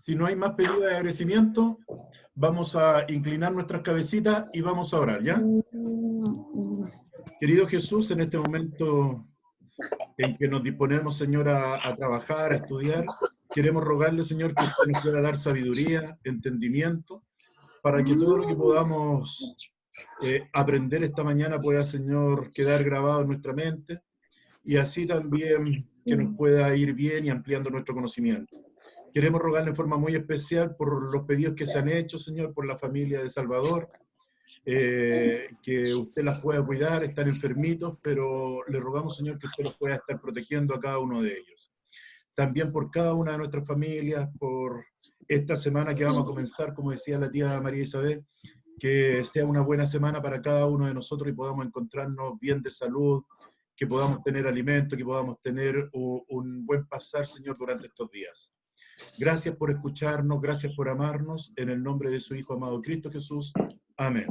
Si no hay más pedidos de agradecimiento, vamos a inclinar nuestras cabecitas y vamos a orar, ¿ya? Querido Jesús, en este momento en que nos disponemos, Señor, a trabajar, a estudiar, queremos rogarle, Señor, que usted nos pueda dar sabiduría, entendimiento, para que todo lo que podamos aprender esta mañana pueda, Señor, quedar grabado en nuestra mente, y así también que nos pueda ir bien y ampliando nuestro conocimiento. Queremos rogarle en forma muy especial por los pedidos que se han hecho, Señor, por la familia de Salvador, que usted las pueda cuidar, están enfermitos, pero le rogamos, Señor, que usted los pueda estar protegiendo a cada uno de ellos. También por cada una de nuestras familias, por esta semana que vamos a comenzar, como decía la tía María Isabel, que sea una buena semana para cada uno de nosotros y podamos encontrarnos bien de salud, que podamos tener alimento, que podamos tener un buen pasar, Señor, durante estos días. Gracias por escucharnos, gracias por amarnos, en el nombre de su Hijo amado Cristo Jesús. Amén.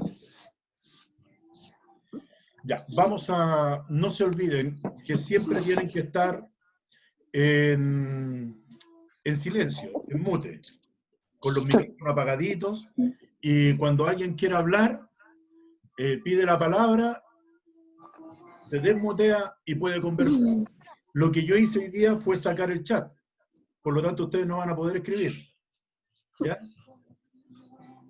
Ya, vamos a... No se olviden que siempre tienen que estar en silencio, en mute, con los micrófonos apagaditos, y cuando alguien quiera hablar, pide la palabra, se desmutea y puede conversar. Lo que yo hice hoy día fue sacar el chat, por lo tanto ustedes no van a poder escribir, ¿ya?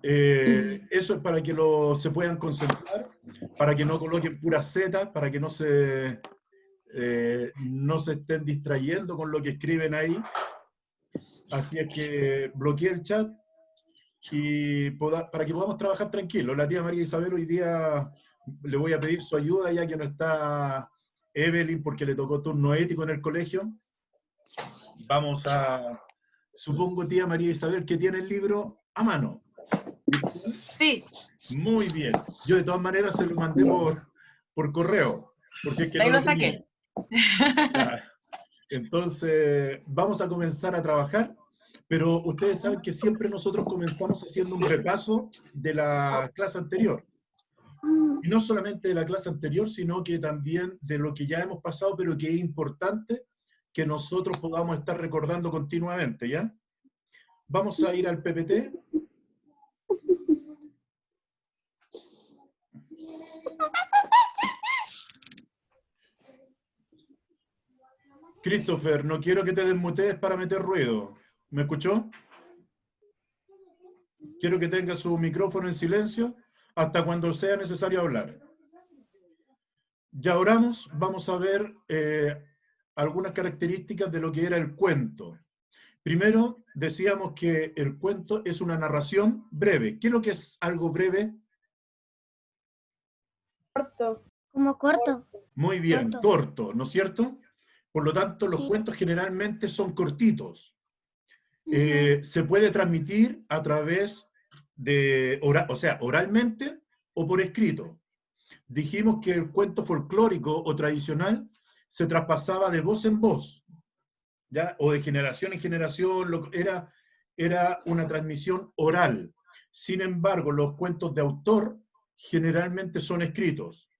Eso es para que se puedan concentrar, para que no coloquen puras zetas, para que no se estén distrayendo con lo que escriben ahí. Así es que bloqueé el chat y para que podamos trabajar tranquilos. La tía María Isabel hoy día le voy a pedir su ayuda, ya que no está Evelyn porque le tocó turno ético en el colegio. Vamos a... Supongo, tía María Isabel, que tiene el libro a mano. Sí. Muy bien. Yo de todas maneras se lo mandé por correo, por si es que Ahí no lo tenía. saqué. Ya. Entonces, vamos a comenzar a trabajar, pero ustedes saben que siempre nosotros comenzamos haciendo un repaso de la clase anterior. Y no solamente de la clase anterior, sino que también de lo que ya hemos pasado, pero que es importante que nosotros podamos estar recordando continuamente, ¿ya? Vamos a ir al PPT. Christopher, no quiero que te desmutees para meter ruido. ¿Me escuchó? Quiero que tenga su micrófono en silencio hasta cuando sea necesario hablar. Ya oramos, vamos a ver algunas características de lo que era el cuento. Primero, decíamos que el cuento es una narración breve. ¿Qué es lo que es algo breve? Corto. Como corto. Muy bien, corto, ¿no es cierto? Por lo tanto, los Sí. cuentos generalmente son cortitos. Se puede transmitir a través de, oralmente o por escrito. Dijimos que el cuento folclórico o tradicional se traspasaba de voz en voz, ¿ya? O de generación en generación, era una transmisión oral. Sin embargo, los cuentos de autor generalmente son escritos.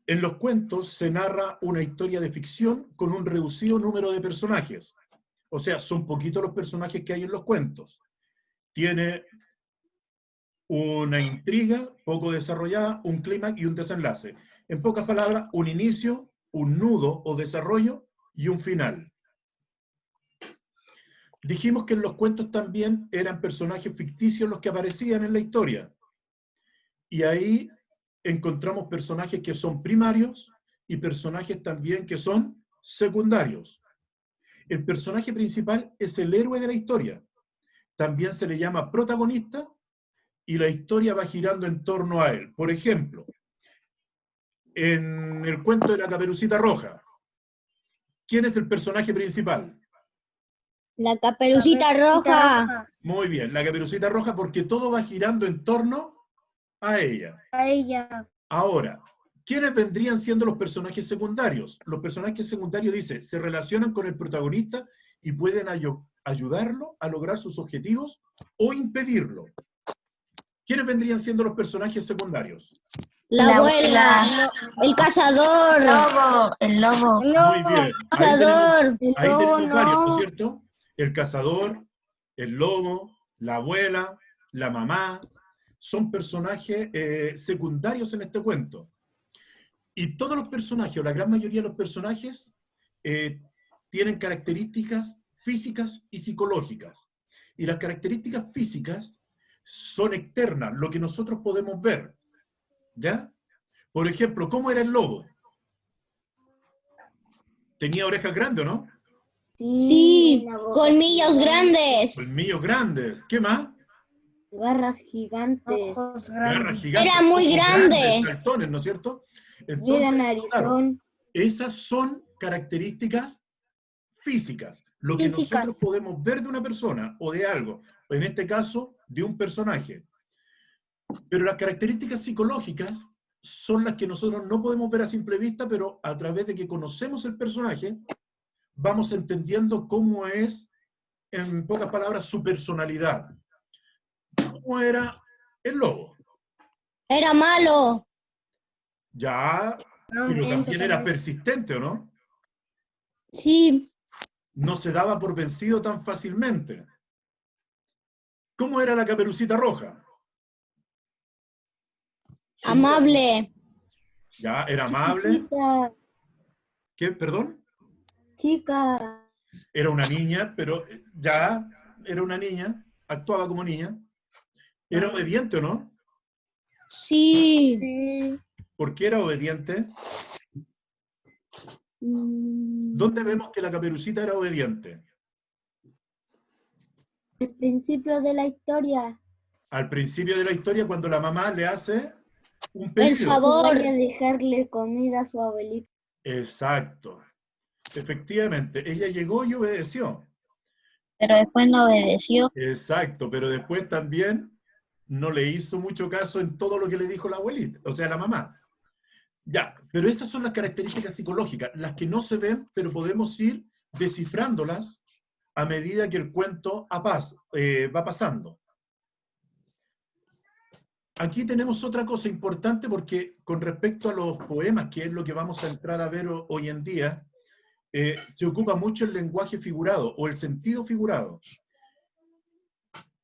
En los cuentos se narra una historia de ficción con un reducido número de personajes. O sea, son poquitos los personajes que hay en los cuentos. Tiene una intriga poco desarrollada, un clímax y un desenlace. En pocas palabras, un inicio, un nudo o desarrollo y un final. Dijimos que en los cuentos también eran personajes ficticios los que aparecían en la historia. Y ahí encontramos personajes que son primarios y personajes también que son secundarios. El personaje principal es el héroe de la historia. También se le llama protagonista y la historia va girando en torno a él. Por ejemplo, en el cuento de la Caperucita Roja, ¿quién es el personaje principal? La Caperucita Roja. Muy bien, la Caperucita Roja, porque todo va girando en torno a ella. A ella. Ahora, ¿quiénes vendrían siendo los personajes secundarios? Los personajes secundarios, dice, se relacionan con el protagonista y pueden ayudarlo a lograr sus objetivos o impedirlo. ¿Quiénes vendrían siendo los personajes secundarios? La abuela. El cazador. El lobo. Muy bien. Cazador. Ahí tenemos varios, ¿no es cierto? El cazador, el lobo, la abuela, la mamá, son personajes secundarios en este cuento. Y todos los personajes, o la gran mayoría de los personajes, tienen características físicas y psicológicas. Y las características físicas son externas, lo que nosotros podemos ver. ¿Ya? Por ejemplo, ¿cómo era el lobo? ¿Tenía orejas grandes o no? Sí, colmillos grandes. Colmillos grandes. ¿Qué más? Garras gigantes. Ojos Garras grandes. gigantes. Era muy ojos grande. grandes, saltones, ¿no es cierto? Y era Entonces, narizón. claro, esas son características físicas, lo que Físicas. nosotros podemos ver de una persona o de algo, en este caso, de un personaje. Pero las características psicológicas son las que nosotros no podemos ver a simple vista, pero a través de que conocemos el personaje, vamos entendiendo cómo es, en pocas palabras, su personalidad. ¿Cómo era el lobo? Era malo. Ya, pero también era persistente, ¿o no? Sí, No se daba por vencido tan fácilmente. ¿Cómo era la Caperucita Roja? amable. Ya, era amable. Chica, ¿Qué? ¿Perdón? chica. Era una niña, pero ya era una niña, actuaba como niña. ¿Era obediente o no? Sí. Sí. ¿Por qué era obediente? ¿Dónde vemos que la Caperucita era obediente? Al principio de la historia. Al principio de la historia, cuando la mamá le hace un El pedido. sabor. Voy a dejarle comida a su abuelita. Exacto. Efectivamente, ella llegó y obedeció. Pero después no obedeció. Exacto, pero después también no le hizo mucho caso en todo lo que le dijo la abuelita, o sea, la mamá. Ya, pero esas son las características psicológicas, las que no se ven, pero podemos ir descifrándolas a medida que el cuento va pasando. Aquí tenemos otra cosa importante porque con respecto a los poemas, que es lo que vamos a entrar a ver hoy en día, se ocupa mucho el lenguaje figurado o el sentido figurado.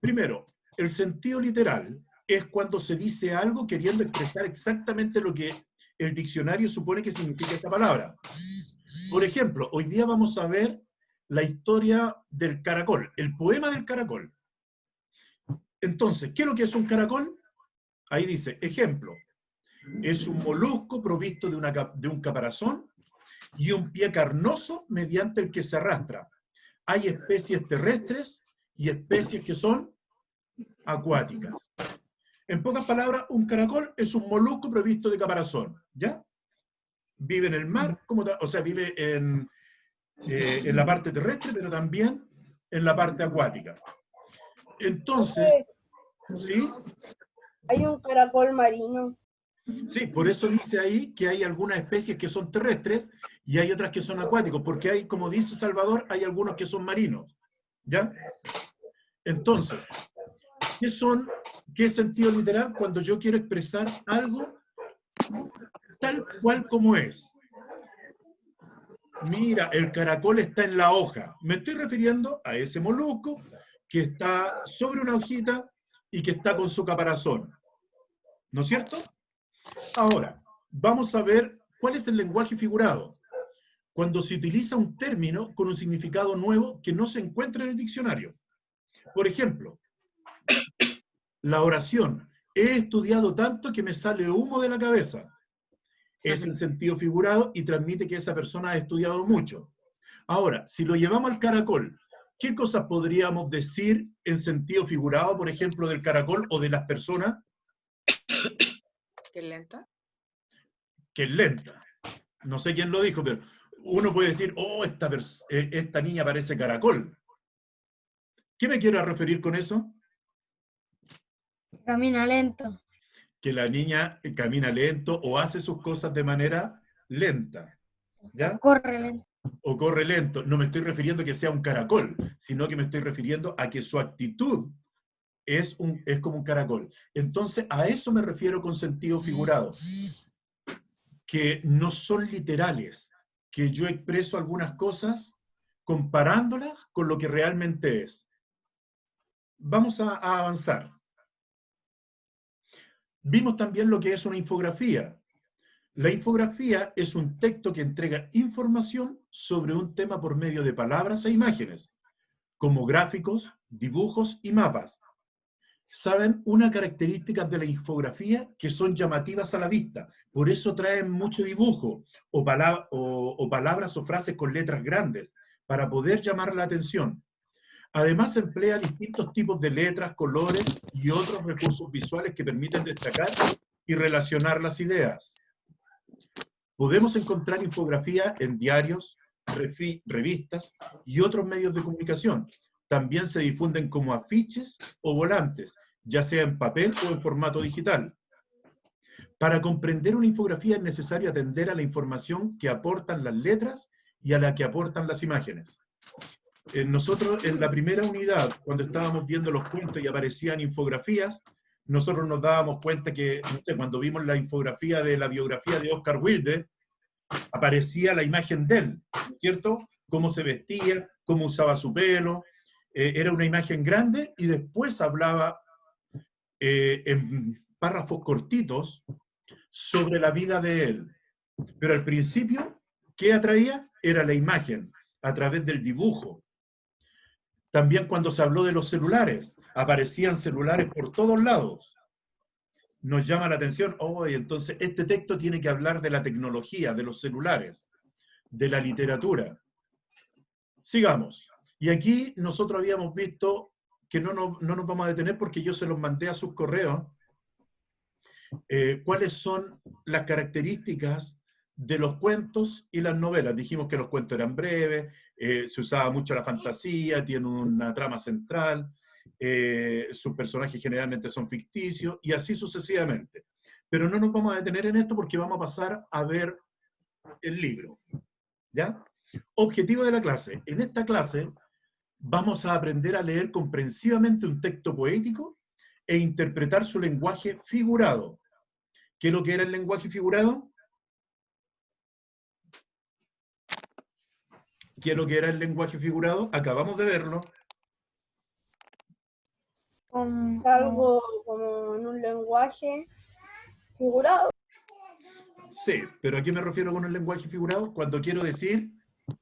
Primero, el sentido literal es cuando se dice algo queriendo expresar exactamente lo que el diccionario supone que significa esta palabra. Por ejemplo, hoy día vamos a ver la historia del caracol, el poema del caracol. Entonces, ¿qué es lo que es un caracol? Ahí dice, ejemplo, es un molusco provisto de un caparazón y un pie carnoso mediante el que se arrastra. Hay especies terrestres y especies que son acuáticas. En pocas palabras, un caracol es un molusco provisto de caparazón, ¿ya? Vive en el mar, o sea, vive en la parte terrestre, pero también en la parte acuática. Entonces, ¿sí? Hay un caracol marino. Sí, por eso dice ahí que hay algunas especies que son terrestres y hay otras que son acuáticos, porque hay, como dice Salvador, hay algunos que son marinos, ¿ya? Entonces, ¿qué es sentido literal? Cuando yo quiero expresar algo tal cual como es. Mira, el caracol está en la hoja. Me estoy refiriendo a ese molusco que está sobre una hojita y que está con su caparazón. ¿No es cierto? Ahora, vamos a ver cuál es el lenguaje figurado. Cuando se utiliza un término con un significado nuevo que no se encuentra en el diccionario. Por ejemplo, la oración. He estudiado tanto que me sale humo de la cabeza. Es en sentido figurado y transmite que esa persona ha estudiado mucho. Ahora, si lo llevamos al caracol, ¿qué cosas podríamos decir en sentido figurado, por ejemplo, del caracol o de las personas? ¿Qué lenta? Que es lenta. No sé quién lo dijo, pero uno puede decir, oh, esta niña parece caracol. ¿Qué me quiero referir con eso? Camina lento. Que la niña camina lento o hace sus cosas de manera lenta. ¿Ya? Corre lento. O corre lento. No me estoy refiriendo a que sea un caracol, sino que me estoy refiriendo a que su actitud es como un caracol. Entonces, a eso me refiero con sentido figurado. Que no son literales, que yo expreso algunas cosas comparándolas con lo que realmente es. Vamos a avanzar. Vimos también lo que es una infografía. La infografía es un texto que entrega información sobre un tema por medio de palabras e imágenes, como gráficos, dibujos y mapas. ¿Saben? Una característica de la infografía que son llamativas a la vista. Por eso traen mucho dibujo o palabras o frases con letras grandes para poder llamar la atención. Además, emplea distintos tipos de letras, colores y otros recursos visuales que permiten destacar y relacionar las ideas. Podemos encontrar infografía en diarios, revistas y otros medios de comunicación. También se difunden como afiches o volantes, ya sea en papel o en formato digital. Para comprender una infografía es necesario atender a la información que aportan las letras y a la que aportan las imágenes. Nosotros en la primera unidad, cuando estábamos viendo los cuentos y aparecían infografías, nosotros nos dábamos cuenta que, no sé, cuando vimos la infografía de la biografía de Oscar Wilde, aparecía la imagen de él, ¿cierto? Cómo se vestía, cómo usaba su pelo, era una imagen grande y después hablaba en párrafos cortitos sobre la vida de él. Pero al principio, ¿qué atraía? Era la imagen, a través del dibujo. También cuando se habló de los celulares, aparecían celulares por todos lados. Nos llama la atención, entonces este texto tiene que hablar de la tecnología, de los celulares, de la literatura. Sigamos. Y aquí nosotros habíamos visto que no nos vamos a detener porque yo se los mandé a sus correos, cuáles son las características de los cuentos y las novelas. Dijimos que los cuentos eran breves, se usaba mucho la fantasía, tiene una trama central, sus personajes generalmente son ficticios, y así sucesivamente. Pero no nos vamos a detener en esto porque vamos a pasar a ver el libro. ¿Ya? Objetivo de la clase. En esta clase vamos a aprender a leer comprensivamente un texto poético e interpretar su lenguaje figurado. ¿Qué es lo que era el lenguaje figurado? ¿Qué es lo que era el lenguaje figurado? Acabamos de verlo. Algo como en un lenguaje figurado. Sí, pero ¿a qué me refiero con el lenguaje figurado? Cuando quiero decir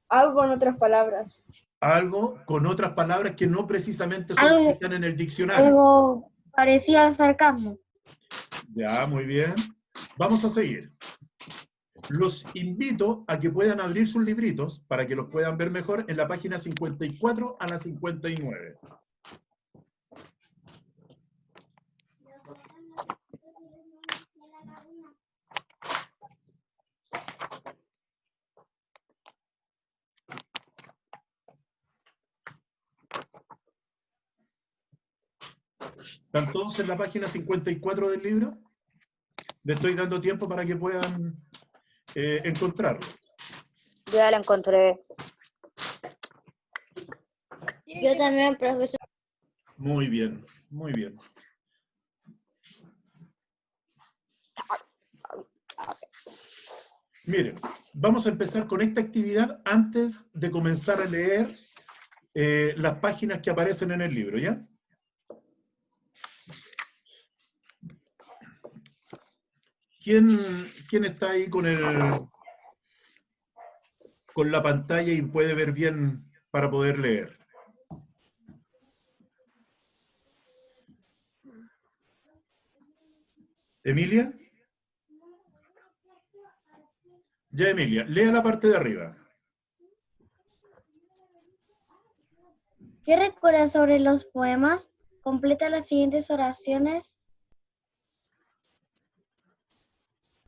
Algo en otras palabras. algo con otras palabras que no precisamente son las que están en el diccionario. Algo parecido al sarcasmo. Ya, muy bien. Vamos a seguir. Los invito a que puedan abrir sus libritos para que los puedan ver mejor en la página 54 a la 59. ¿Están todos en la página 54 del libro? Le estoy dando tiempo para que puedan encontrarlo. Ya la encontré. Yo también, profesor. Muy bien, muy bien. Miren, vamos a empezar con esta actividad antes de comenzar a leer las páginas que aparecen en el libro, ¿ya? ¿Quién está ahí con la pantalla y puede ver bien para poder leer? ¿Emilia? Ya, Emilia, lea la parte de arriba. ¿Qué recuerdas sobre los poemas? Completa las siguientes oraciones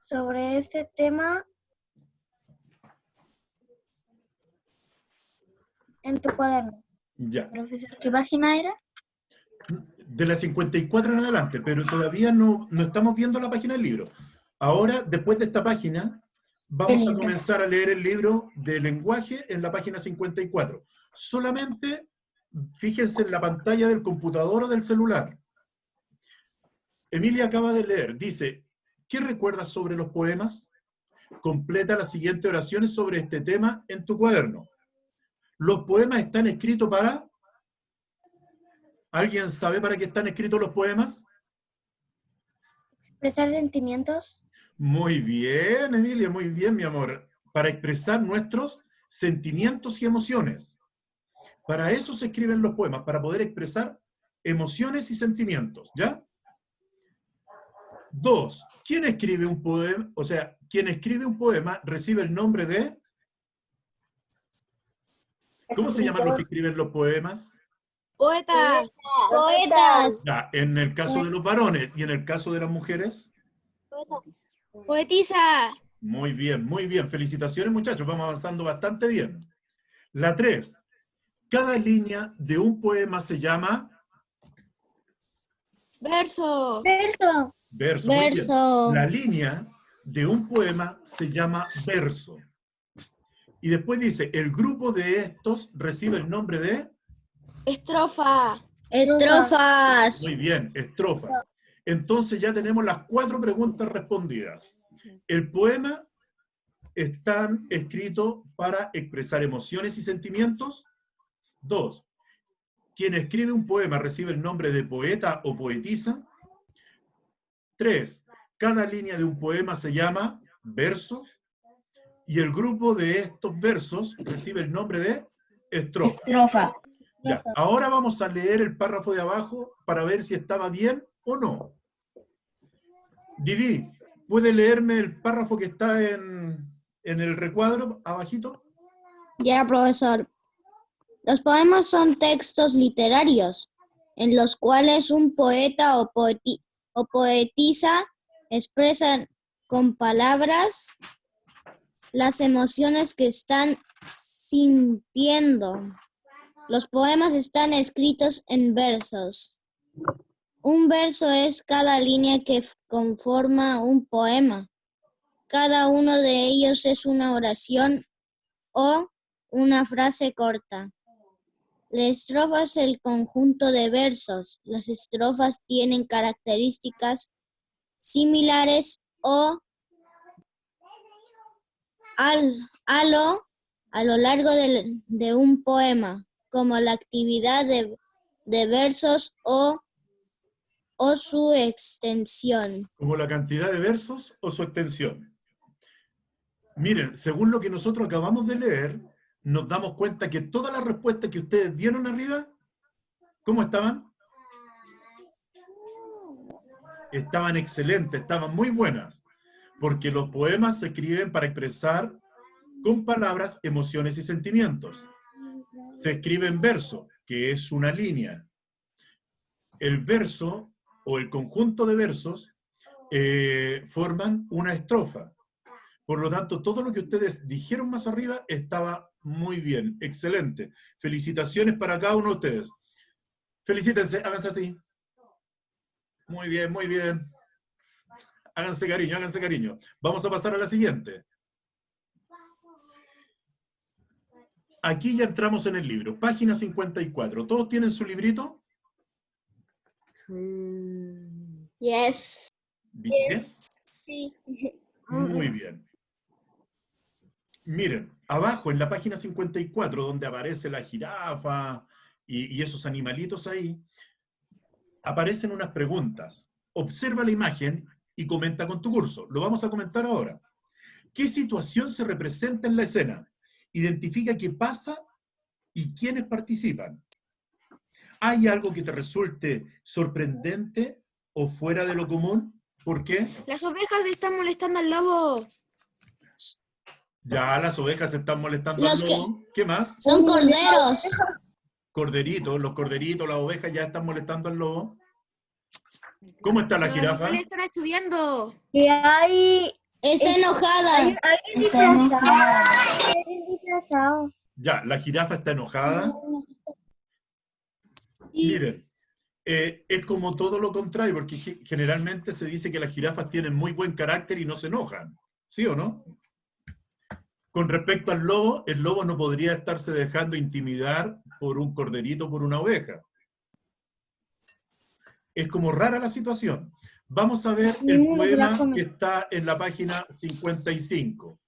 sobre este tema en tu cuaderno. Ya. Profesor, ¿qué página era? De la 54 en adelante, pero todavía no estamos viendo la página del libro. Ahora, después de esta página, vamos a comenzar a leer el libro de lenguaje en la página 54. Solamente fíjense en la pantalla del computador o del celular. Emilia acaba de leer, dice, ¿qué recuerdas sobre los poemas? Completa las siguientes oraciones sobre este tema en tu cuaderno. Los poemas están escritos para... ¿Alguien sabe para qué están escritos los poemas? Expresar sentimientos. Muy bien, Emilia, muy bien, mi amor. Para expresar nuestros sentimientos y emociones. Para eso se escriben los poemas, para poder expresar emociones y sentimientos, ¿ya? 2. ¿Quién escribe un poema? O sea, quien escribe un poema recibe el nombre de... ¿Cómo se llaman los que escriben los poemas? Poeta. Poetas. Ya, en el caso de los varones y en el caso de las mujeres. Poetisa. Muy bien, muy bien. Felicitaciones, muchachos. Vamos avanzando bastante bien. La 3. Cada línea de un poema se llama... Verso. Verso. Verso. Muy bien. Verso. La línea de un poema se llama verso. Y después dice, el grupo de estos recibe el nombre de... Estrofa. Estrofas. Muy bien, estrofas. Entonces ya tenemos las 4 preguntas respondidas. El poema está escrito para expresar emociones y sentimientos. 2. Quien escribe un poema recibe el nombre de poeta o poetisa. 3. Cada línea de un poema se llama verso. Y el grupo de estos versos recibe el nombre de estrofa. Estrofa. Ya, ahora vamos a leer el párrafo de abajo para ver si estaba bien o no. Didi, ¿puede leerme el párrafo que está en el recuadro abajito? Ya, profesor. Los poemas son textos literarios, en los cuales un poeta o poetisa expresan con palabras las emociones que están sintiendo. Los poemas están escritos en versos. Un verso es cada línea que conforma un poema. Cada uno de ellos es una oración o una frase corta. La estrofa es el conjunto de versos. Las estrofas tienen características similares o a lo largo de un poema, como la actividad de versos o su extensión. Como la cantidad de versos o su extensión. Miren, según lo que nosotros acabamos de leer, nos damos cuenta que todas las respuestas que ustedes dieron arriba, ¿cómo estaban? Estaban excelentes, estaban muy buenas, porque los poemas se escriben para expresar con palabras emociones y sentimientos. Se escribe en verso, que es una línea. El verso o el conjunto de versos forman una estrofa. Por lo tanto, todo lo que ustedes dijeron más arriba estaba muy bien, excelente. Felicitaciones para cada uno de ustedes. Felicítense, háganse así. Muy bien, muy bien. Háganse cariño, háganse cariño. Vamos a pasar a la siguiente. Aquí ya entramos en el libro, página 54. ¿Todos tienen su librito? Yes. ¿Yes? Sí. Muy bien. Miren, abajo en la página 54, donde aparece la jirafa y esos animalitos ahí, aparecen unas preguntas. Observa la imagen y comenta con tu curso. Lo vamos a comentar ahora. ¿Qué situación se representa en la escena? Identifica qué pasa y quiénes participan. ¿Hay algo que te resulte sorprendente o fuera de lo común? ¿Por qué? Las ovejas están molestando al lobo. Ya, las ovejas están molestando Los al lobo. ¿Qué más? Son corderos. Corderitos, los corderitos, las ovejas ya están molestando al lobo. ¿Cómo está la Los jirafa? animales están estudiando. Que hay Está enojada. alguien disfrazado. Alguien disfrazado. Ya, la jirafa está enojada. Miren, es como todo lo contrario, porque generalmente se dice que las jirafas tienen muy buen carácter y no se enojan. ¿Sí o no? Con respecto al lobo, el lobo no podría estarse dejando intimidar por un corderito, por una oveja. Es como rara la situación. Vamos a ver el poema que está en la página 55.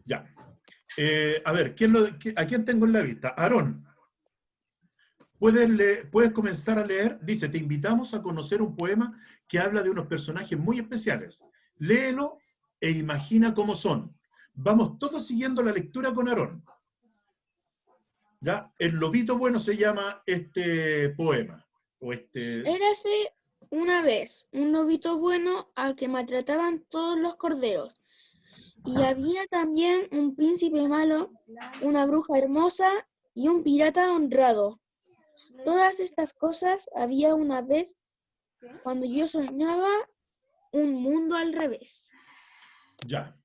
Ya. A ver, ¿a quién tengo en la vista? Aarón. ¿Puedes comenzar a leer? Dice, te invitamos a conocer un poema que habla de unos personajes muy especiales. Léelo e imagina cómo son. Vamos todos siguiendo la lectura con Aarón. ¿Ya? El lobito bueno se llama este poema. Érase una vez un lobito bueno al que maltrataban todos los corderos. Y había también un príncipe malo, una bruja hermosa y un pirata honrado. Todas estas cosas había una vez cuando yo soñaba un mundo al revés. Ya.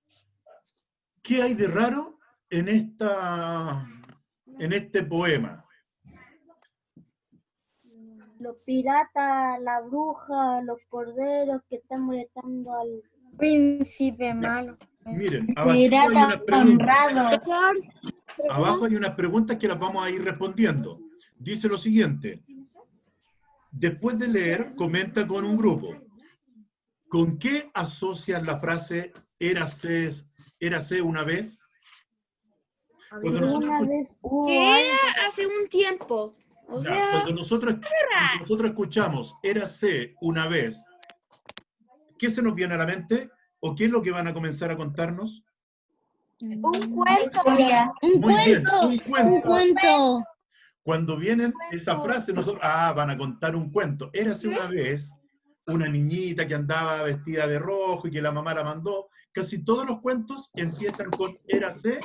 ¿Qué hay de raro en este poema? Los piratas, la bruja, los corderos que están molestando al príncipe malo. Miren, abajo hay unas preguntas. Abajo hay unas preguntas que las vamos a ir respondiendo. Dice lo siguiente. Después de leer, comenta con un grupo. ¿Con qué asocian la frase érase una vez? Cuando Que era hace un tiempo. O Ya, sea, cuando nosotros escuchamos érase una vez, ¿qué se nos viene a la mente? ¿O qué es lo que van a comenzar a contarnos? Un cuento. Un Muy bien, cuento. un cuento. Un cuento. Cuando vienen esa frase, nosotros, van a contar un cuento. Érase una vez una niñita que andaba vestida de rojo y que la mamá la mandó. Casi todos los cuentos empiezan con érase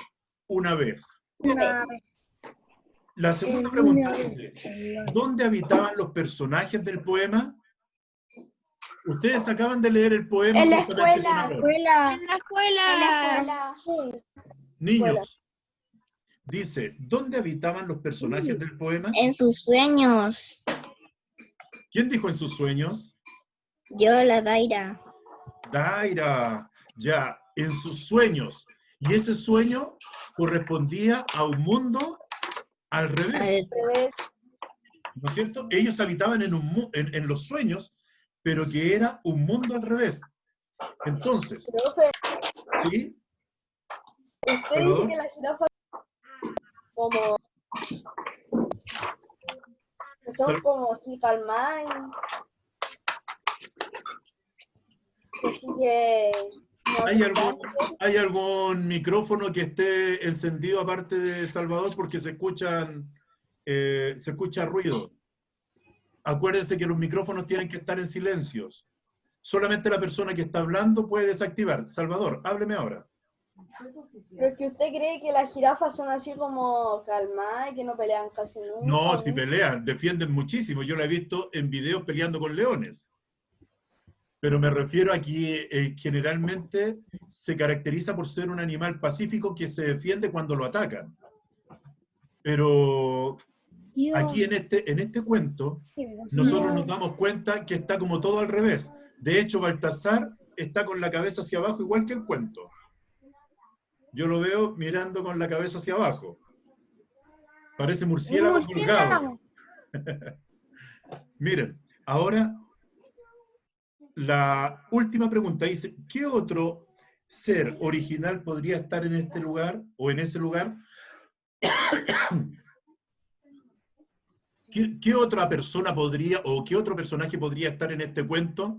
una vez. Una vez. La segunda pregunta dice, ¿dónde habitaban los personajes del poema? Ustedes acaban de leer el poema. En la justamente escuela. con Aarón. en la escuela. Niños, dice, ¿dónde habitaban los personajes del poema? En sus sueños. ¿Quién dijo en sus sueños? Yo, la Daira. Daira, ya, en sus sueños. Y ese sueño correspondía a un mundo al revés, ¿no es cierto? Ellos habitaban en los sueños, pero que era un mundo al revés. Entonces, Profe, ¿sí? usted dice que la jirafa como son como así calmadas. Así que no, ¿Hay algún micrófono que esté encendido aparte de Salvador? Porque se escucha ruido. Acuérdense que los micrófonos tienen que estar en silencios. Solamente la persona que está hablando puede desactivar. Salvador, hábleme ahora. pero es que usted cree que las jirafas son así como calmadas y que no pelean casi nunca. No, si pelean, defienden muchísimo. Yo la he visto en videos peleando con leones. Pero me refiero a que generalmente se caracteriza por ser un animal pacífico que se defiende cuando lo atacan. Pero aquí en este cuento, nosotros nos damos cuenta que está como todo al revés. De hecho, Baltasar está con la cabeza hacia abajo, igual que el cuento. Yo lo veo mirando con la cabeza hacia abajo. Parece murciélago colgado. Miren, ahora la última pregunta dice, ¿qué otro ser original podría estar en este lugar o en ese lugar? ¿Qué otra persona podría o qué otro personaje podría estar en este cuento?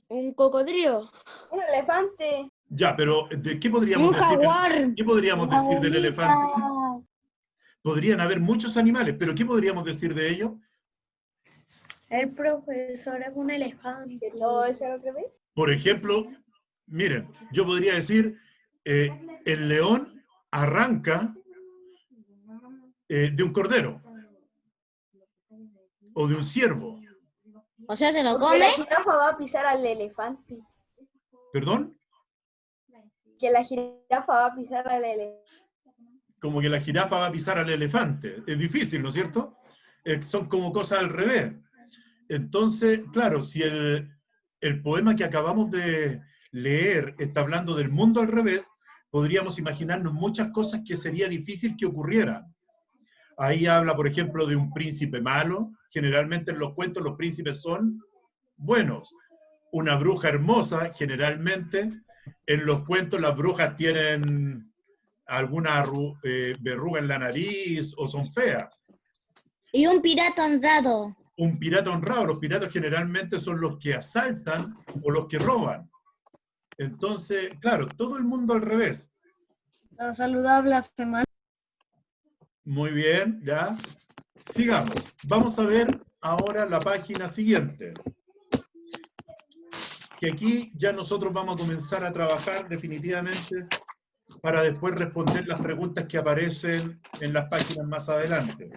Un cocodrilo. Un elefante. Ya, pero ¿de qué podríamos Un decir? jaguar. ¿Qué podríamos decir del elefante? Podrían haber muchos animales, pero ¿qué podríamos decir de ellos? El profesor es un elefante. Que todo eso es lo que ve. Por ejemplo, miren, yo podría decir, el león arranca de un cordero o de un ciervo. O sea, se lo Porque come. la jirafa va a pisar al elefante. ¿Perdón? Que la jirafa va a pisar al elefante. Como que la jirafa va a pisar al elefante. Es difícil, ¿no es cierto? Son como cosas al revés. Entonces, claro, si el poema que acabamos de leer está hablando del mundo al revés, podríamos imaginarnos muchas cosas que sería difícil que ocurrieran. Ahí habla, por ejemplo, de un príncipe malo. Generalmente en los cuentos los príncipes son buenos. Una bruja hermosa, generalmente, En los cuentos las brujas tienen alguna verruga en la nariz o son feas. Y un pirata honrado. Un pirata honrado, los piratas generalmente son los que asaltan o los que roban. Entonces, claro, todo el mundo al revés. Lo saludable hace mal. Muy bien, ya. Sigamos. Vamos a ver ahora la página siguiente. Que aquí ya nosotros vamos a comenzar a trabajar definitivamente para después responder las preguntas que aparecen en las páginas más adelante.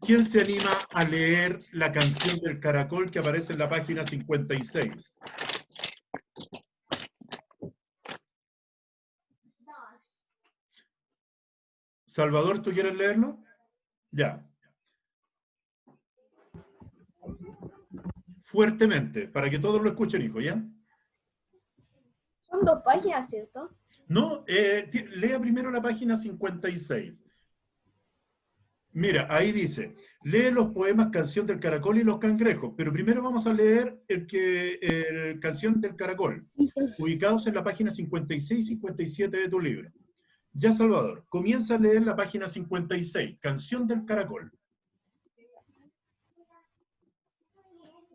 ¿Quién se anima a leer la canción del caracol que aparece en la página 56? Salvador, ¿tú quieres leerlo? Ya. Fuertemente, para que todos lo escuchen, hijo, ¿ya? Son 2 páginas, ¿cierto? No, lea primero la página 56. Mira, ahí dice, lee los poemas Canción del Caracol y Los Cangrejos, pero primero vamos a leer el Canción del Caracol, ubicados en la página 56 y 57 de tu libro. Ya, Salvador, comienza a leer la página 56, Canción del Caracol.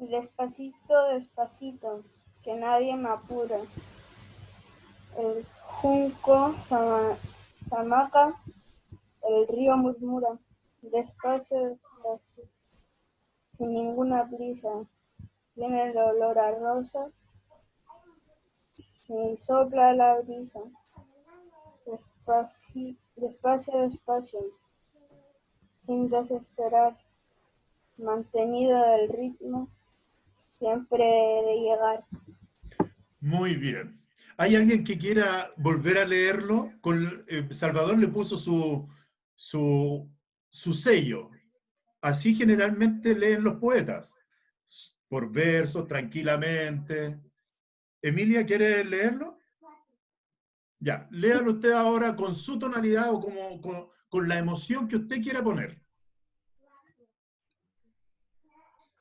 Despacito, despacito, que nadie me apura. El junco se amaca, el río murmura. Despacio, despacio, sin ninguna prisa. Viene el olor a rosas, sin sopla la brisa. Despacio, despacio, sin desesperar. Mantenido el ritmo, siempre de llegar. Muy bien. ¿Hay alguien que quiera volver a leerlo? Salvador le puso su sello. Así generalmente leen los poetas, por versos, tranquilamente. Emilia, ¿quiere leerlo? Ya, léalo usted ahora con su tonalidad o con la emoción que usted quiera poner.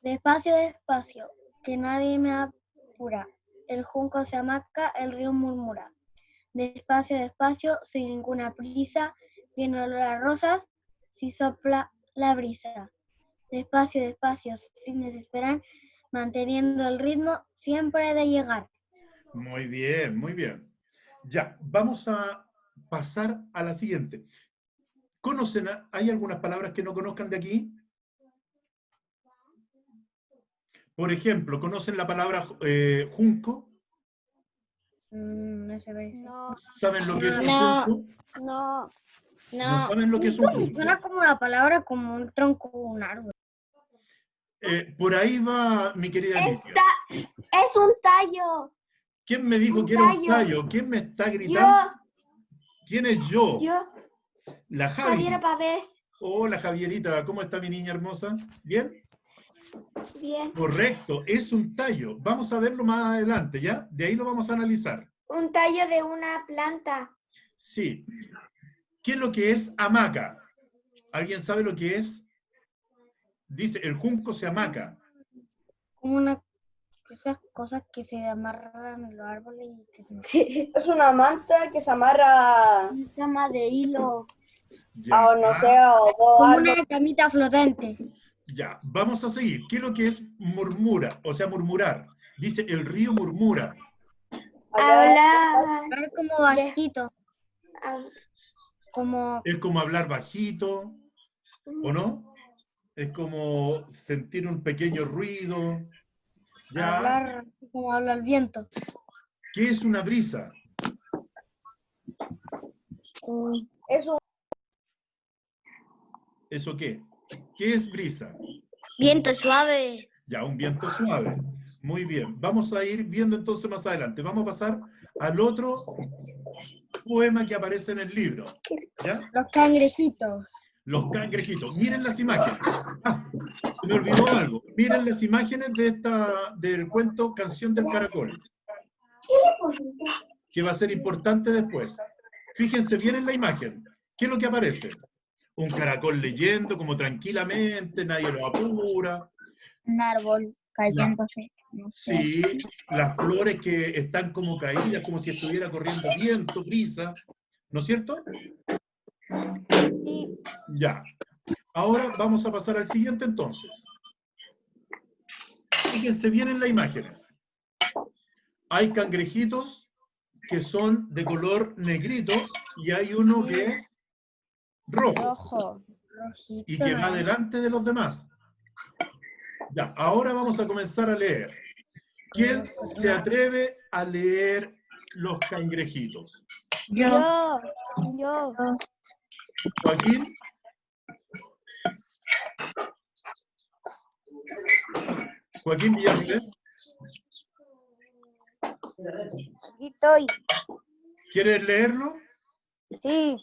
Despacio, despacio, que nadie me apura. El junco se amaca, el río murmura. Despacio, despacio, sin ninguna prisa. Viene olor a rosas, si sopla la brisa. Despacio, despacio, sin desesperar, manteniendo el ritmo, siempre de llegar. Muy bien, muy bien. Ya, vamos a pasar a la siguiente. ¿Hay algunas palabras que no conozcan de aquí? Por ejemplo, ¿conocen la palabra junco? No se ve. No, ¿Saben lo que es un No. junco? no. ¿No saben lo que es un junco? Suena como una palabra, como un tronco, un árbol. Por ahí va mi querida Alicia. Es un tallo. ¿Quién me dijo un que era un tallo. tallo? ¿Quién me está gritando? ¿Quién es yo? Yo, La Javi. Javiera Pavés. Hola, Javierita. ¿Cómo está mi niña hermosa? ¿Bien? Bien. Correcto, es un tallo. Vamos a verlo más adelante, ¿ya? De ahí lo vamos a analizar. Un tallo de una planta. Sí. ¿Qué es lo que es hamaca? ¿Alguien sabe lo que es? Dice, el junco se hamaca. Como esas cosas que se amarran en los árboles y que se... Sí. Es una manta que se amarra Una cama de hilo. Ya, a, no sé, o Como algo. una camita flotante. ya, vamos a seguir. ¿Qué es lo que es murmura? O sea, murmurar. Dice, el río murmura. Hablar. Hablar como bajito. hab- Como... Es como hablar bajito, ¿o no? Es como sentir un pequeño ruido. Ya. Hablar como habla el viento. ¿Qué es una brisa? Es un ¿Eso qué? ¿Qué es brisa? Viento suave. Ya, un viento suave. Muy bien. Vamos a ir viendo entonces más adelante. Vamos a pasar al otro poema que aparece en el libro. ¿Ya? Los cangrejitos. Los cangrejitos. Miren las imágenes. Ah, se me olvidó algo. Miren las imágenes del cuento Canción del Caracol, que va a ser importante después. Fíjense bien en la imagen. ¿Qué es lo que aparece? Un caracol leyendo como tranquilamente, nadie lo apura. Un árbol. cayéndose. No sé. Sí, las flores que están como caídas, como si estuviera corriendo viento, brisa, ¿no es cierto? Sí. Ya. Ahora vamos a pasar al siguiente entonces. Fíjense bien en las imágenes. Hay cangrejitos que son de color negrito y hay uno que es rojo Rojo. y que va delante de los demás. Ya, ahora vamos a comenzar a leer. ¿Quién se atreve a leer los cangrejitos? Yo. Yo. Joaquín. Joaquín Villarreal. Aquí estoy. ¿Quieres leerlo? Sí.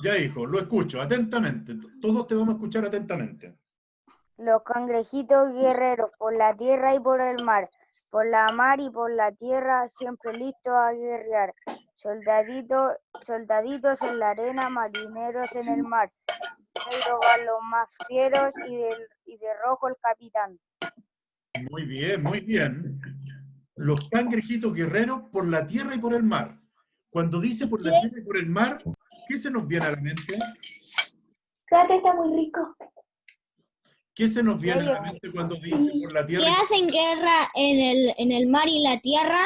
Ya, hijo, lo escucho atentamente. Todos te vamos a escuchar atentamente. Los cangrejitos guerreros por la tierra y por el mar. Por la mar y por la tierra, siempre listos a guerrear. Soldaditos en la arena, marineros en el mar. Negro van los más fieros y de rojo el capitán. Muy bien, muy bien. Los cangrejitos guerreros por la tierra y por el mar. Cuando dice por la tierra y por el mar, ¿qué se nos viene a la mente? Fíjate, está muy rico. ¿Qué se nos viene a la mente cuando dice por la ¿Qué tierra? hacen guerra en el mar y la tierra?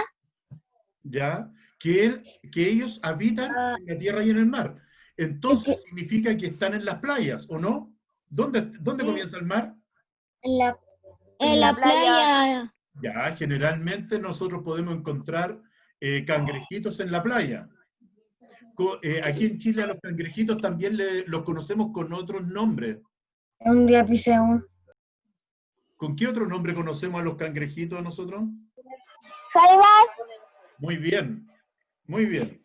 Ya, que ellos habitan en la tierra y en el mar. Entonces significa que están en las playas, ¿o no? ¿Dónde comienza el mar? En la, En la playa. Ya, generalmente nosotros podemos encontrar cangrejitos en la playa. Aquí en Chile a los cangrejitos también los conocemos con otros nombres. un día pisé un... ¿Con qué otro nombre conocemos a los cangrejitos nosotros? Jaivas. Muy bien, muy bien.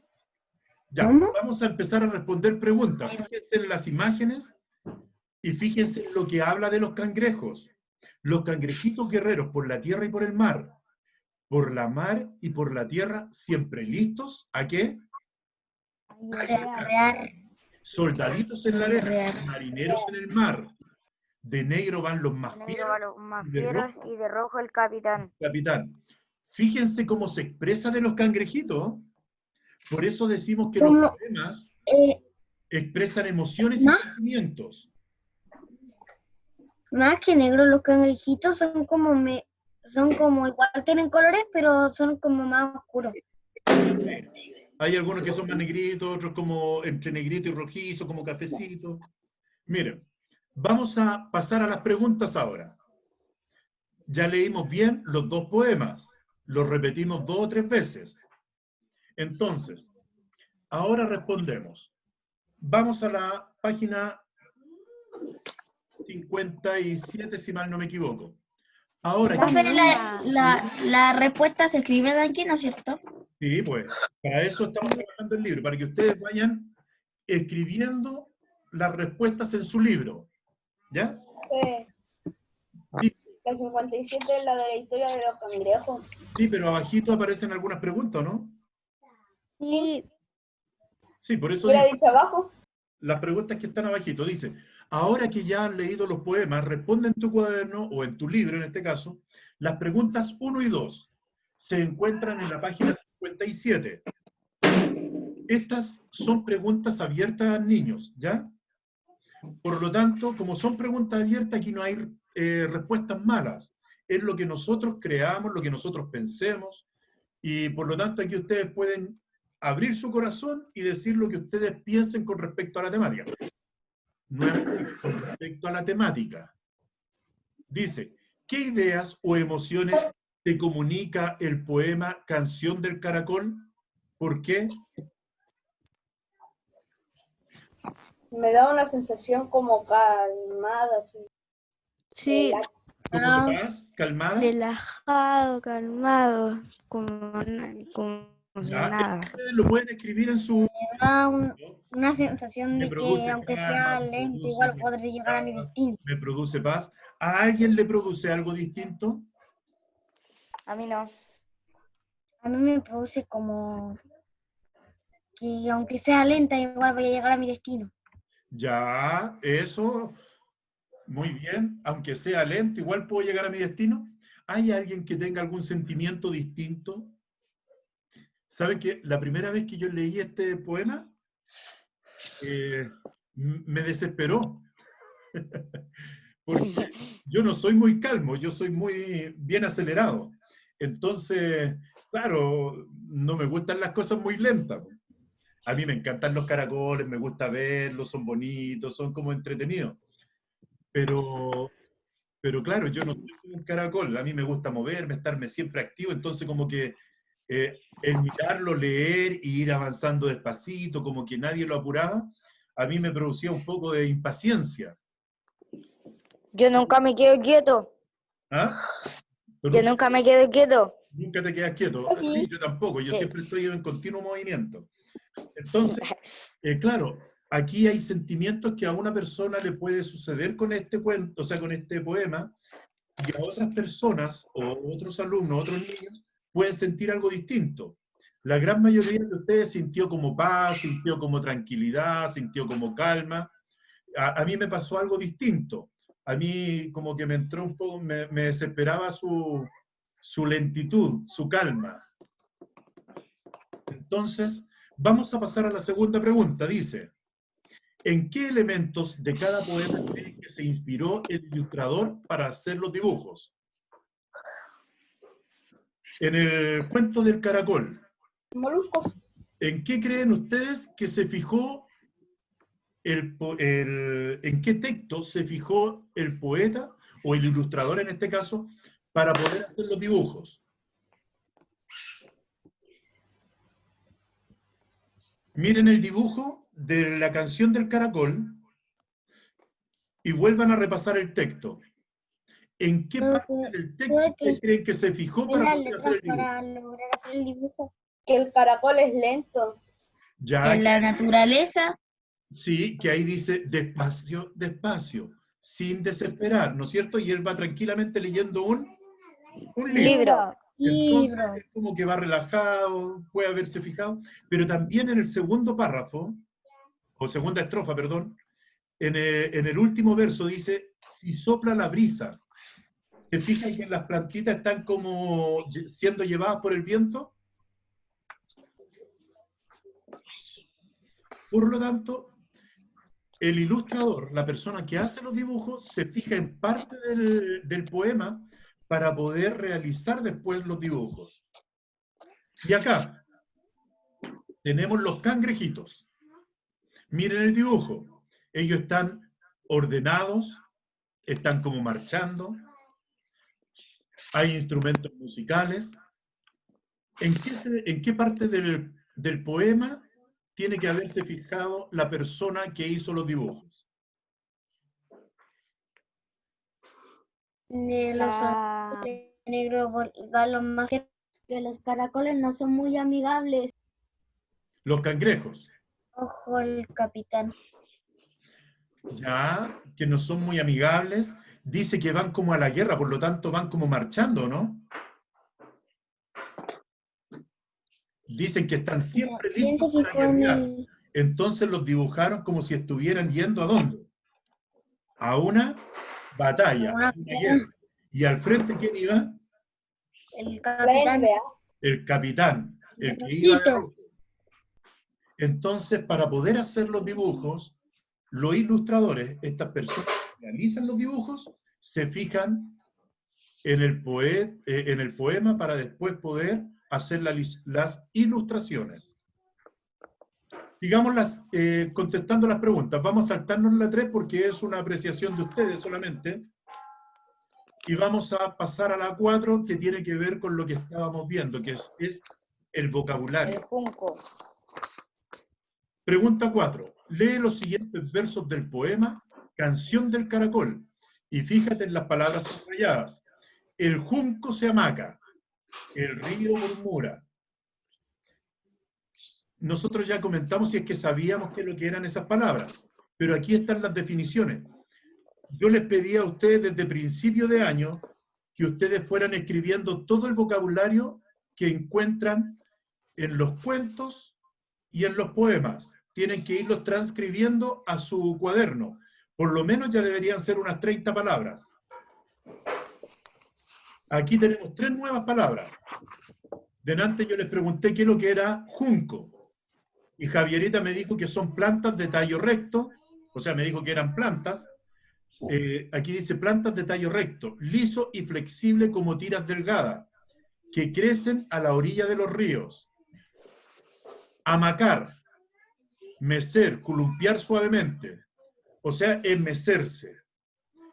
Ya, ¿Cómo? vamos a empezar a responder preguntas. Fíjense en las imágenes y fíjense en lo que habla de los cangrejos. Los cangrejitos guerreros por la tierra y por el mar. Por la mar y por la tierra, siempre listos. ¿A qué? Guerrear. Soldaditos en la arena, marineros en el mar. De negro van los más Negro fieros van los más y de fieros rojo y de rojo el capitán. capitán. Fíjense cómo se expresa de los cangrejitos. Por eso decimos que los ¿Cómo? poemas Eh, expresan emociones y ¿no? sentimientos. Más que negros, los cangrejitos son como igual tienen colores, pero son como más oscuros. Hay algunos que son más negritos, otros como entre negrito y rojizo, como cafecito. Miren, vamos a pasar a las preguntas ahora. Ya leímos bien los dos poemas, los repetimos 2 o 3 veces. Entonces, ahora respondemos. Vamos a la página 57, si mal no me equivoco. Ahora, Profe, la respuesta se escribe aquí, ¿no es cierto? sí, pues, para eso estamos trabajando el libro, para que ustedes vayan escribiendo las respuestas en su libro. ¿Ya? Sí, La 57 es la de la historia de los cangrejos. sí, pero abajito aparecen algunas preguntas, ¿no? Sí. Sí, por eso ¿Hubiera digo, dicho abajo? las preguntas que están abajito. Dice, ahora que ya han leído los poemas, responde en tu cuaderno, o en tu libro en este caso, las preguntas 1 y 2. Se encuentran en la página 57. Estas son preguntas abiertas a niños, ¿ya? Por lo tanto, como son preguntas abiertas, aquí no hay respuestas malas. Es lo que nosotros creamos, lo que nosotros pensemos, y por lo tanto aquí ustedes pueden abrir su corazón y decir lo que ustedes piensen con respecto a la temática. Nuevamente, con respecto a la temática. Dice, ¿qué ideas o emociones te comunica el poema Canción del Caracol? ¿Por qué? Me da una sensación como calmada. Así. Sí, ¿Como de paz, calmada? relajado, calmado, como si Ya, nada. ustedes lo pueden escribir en su... Da una sensación Me de produce que aunque calma, sea me lento, produce igual podré llegar a mi tranquilidad, destino. me produce paz. ¿A alguien le produce algo distinto? A mí no. A mí me produce como que aunque sea lenta, igual voy a llegar a mi destino. Ya, eso, muy bien. Aunque sea lento, igual puedo llegar a mi destino. ¿Hay alguien que tenga algún sentimiento distinto? ¿Saben que la primera vez que yo leí este poema, me desesperó? Porque yo no soy muy calmo, yo soy muy bien acelerado. Entonces, claro, no me gustan las cosas muy lentas. A mí me encantan los caracoles, me gusta verlos, son bonitos, son como entretenidos. Pero claro, yo no soy como un caracol, a mí me gusta moverme, estarme siempre activo, entonces como que el mirarlo, leer y ir avanzando despacito, como que nadie lo apuraba, a mí me producía un poco de impaciencia. Yo nunca me quedo quieto. ¿Ah? ¿Tú Yo nunca me quedo quieto. nunca te quedas quieto? Sí. Sí, yo tampoco, yo Sí. siempre estoy en continuo movimiento. Entonces, claro, aquí hay sentimientos que a una persona le puede suceder con este cuento, o sea, con este poema, y a otras personas, o otros alumnos, otros niños, pueden sentir algo distinto. La gran mayoría de ustedes sintió como paz, sintió como tranquilidad, sintió como calma. A mí me pasó algo distinto. A mí como que me entró un poco, me desesperaba su lentitud, su calma. Entonces, vamos a pasar a la segunda pregunta. Dice, ¿en qué elementos de cada poema creen que se inspiró el ilustrador para hacer los dibujos? En el cuento del caracol, Moluscos. ¿en qué creen ustedes que se fijó en qué texto se fijó el poeta o el ilustrador en este caso para poder hacer los dibujos? Miren el dibujo de la canción del caracol y vuelvan a repasar el texto. ¿En qué parte del texto ustedes creen que se fijó para poder hacer el dibujo? Para lograr hacer el dibujo. Que el caracol es lento. Ya, En la naturaleza, sí, que ahí dice despacio, despacio, sin desesperar, ¿no es cierto? Y él va tranquilamente leyendo un libro. Entonces, es como que va relajado, puede haberse fijado, pero también en el segundo párrafo, o segunda estrofa, perdón, en el último verso dice, si sopla la brisa. ¿Se fijan que las plantitas están como siendo llevadas por el viento? Por lo tanto, el ilustrador, la persona que hace los dibujos, se fija en parte del poema para poder realizar después los dibujos. Y acá tenemos los cangrejitos. Miren el dibujo. Ellos están ordenados, están como marchando, hay instrumentos musicales. ¿En qué parte del poema tiene que haberse fijado la persona que hizo los dibujos? Los negros van los más que los caracoles no son muy amigables. Los cangrejos. Ojo, el capitán. Ya, que no son muy amigables. Dice que van como a la guerra, por lo tanto van como marchando, ¿no? Dicen que están siempre listos para guerrear. Entonces los dibujaron como si estuvieran yendo ¿a dónde? A una batalla, a una guerra. ¿Y al frente quién iba? El capitán. El capitán, el que iba de rojo. Entonces, para poder hacer los dibujos, los ilustradores, estas personas que realizan los dibujos, se fijan en el poema para después poder hacer las ilustraciones. Sigamos contestando las preguntas. Vamos a saltarnos la 3 porque es una apreciación de ustedes solamente. Y vamos a pasar a la 4, que tiene que ver con lo que estábamos viendo, que es el vocabulario. El junco. Pregunta 4. Lee los siguientes versos del poema Canción del Caracol y fíjate en las palabras subrayadas. El junco se amaca, el río murmura. Nosotros ya comentamos si es que sabíamos qué es lo que eran esas palabras, pero aquí están las definiciones. Yo les pedí a ustedes desde principio de año que ustedes fueran escribiendo todo el vocabulario que encuentran en los cuentos y en los poemas. Tienen que irlos transcribiendo a su cuaderno. Por lo menos ya deberían ser unas 30 palabras. Aquí tenemos 3 nuevas palabras. Delante yo les pregunté qué es lo que era junco. Y Javierita me dijo que son plantas de tallo recto, o sea, me dijo que eran plantas. Aquí dice plantas de tallo recto, liso y flexible como tiras delgadas, que crecen a la orilla de los ríos. Amacar, mecer, columpiar suavemente, o sea, enmecerse.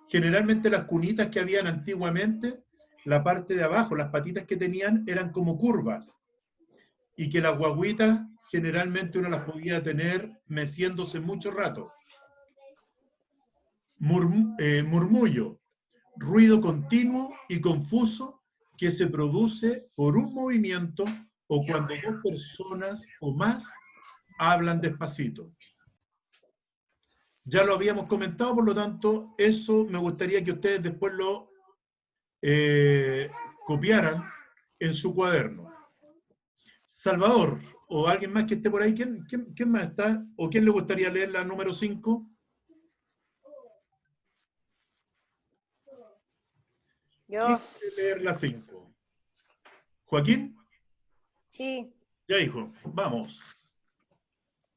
Generalmente las cunitas que habían antiguamente, la parte de abajo, las patitas que tenían, eran como curvas, y que las guaguitas generalmente uno las podía tener meciéndose mucho rato. Murmullo, ruido continuo y confuso que se produce por un movimiento o cuando 2 personas o más hablan despacito. Ya lo habíamos comentado, por lo tanto, eso me gustaría que ustedes después lo copiaran en su cuaderno. Salvador, o alguien más que esté por ahí, ¿quién más está? ¿O quién le gustaría leer la número 5? Yo, ¿Quién quiere leer la 5? ¿Joaquín? sí. Ya, hijo, vamos.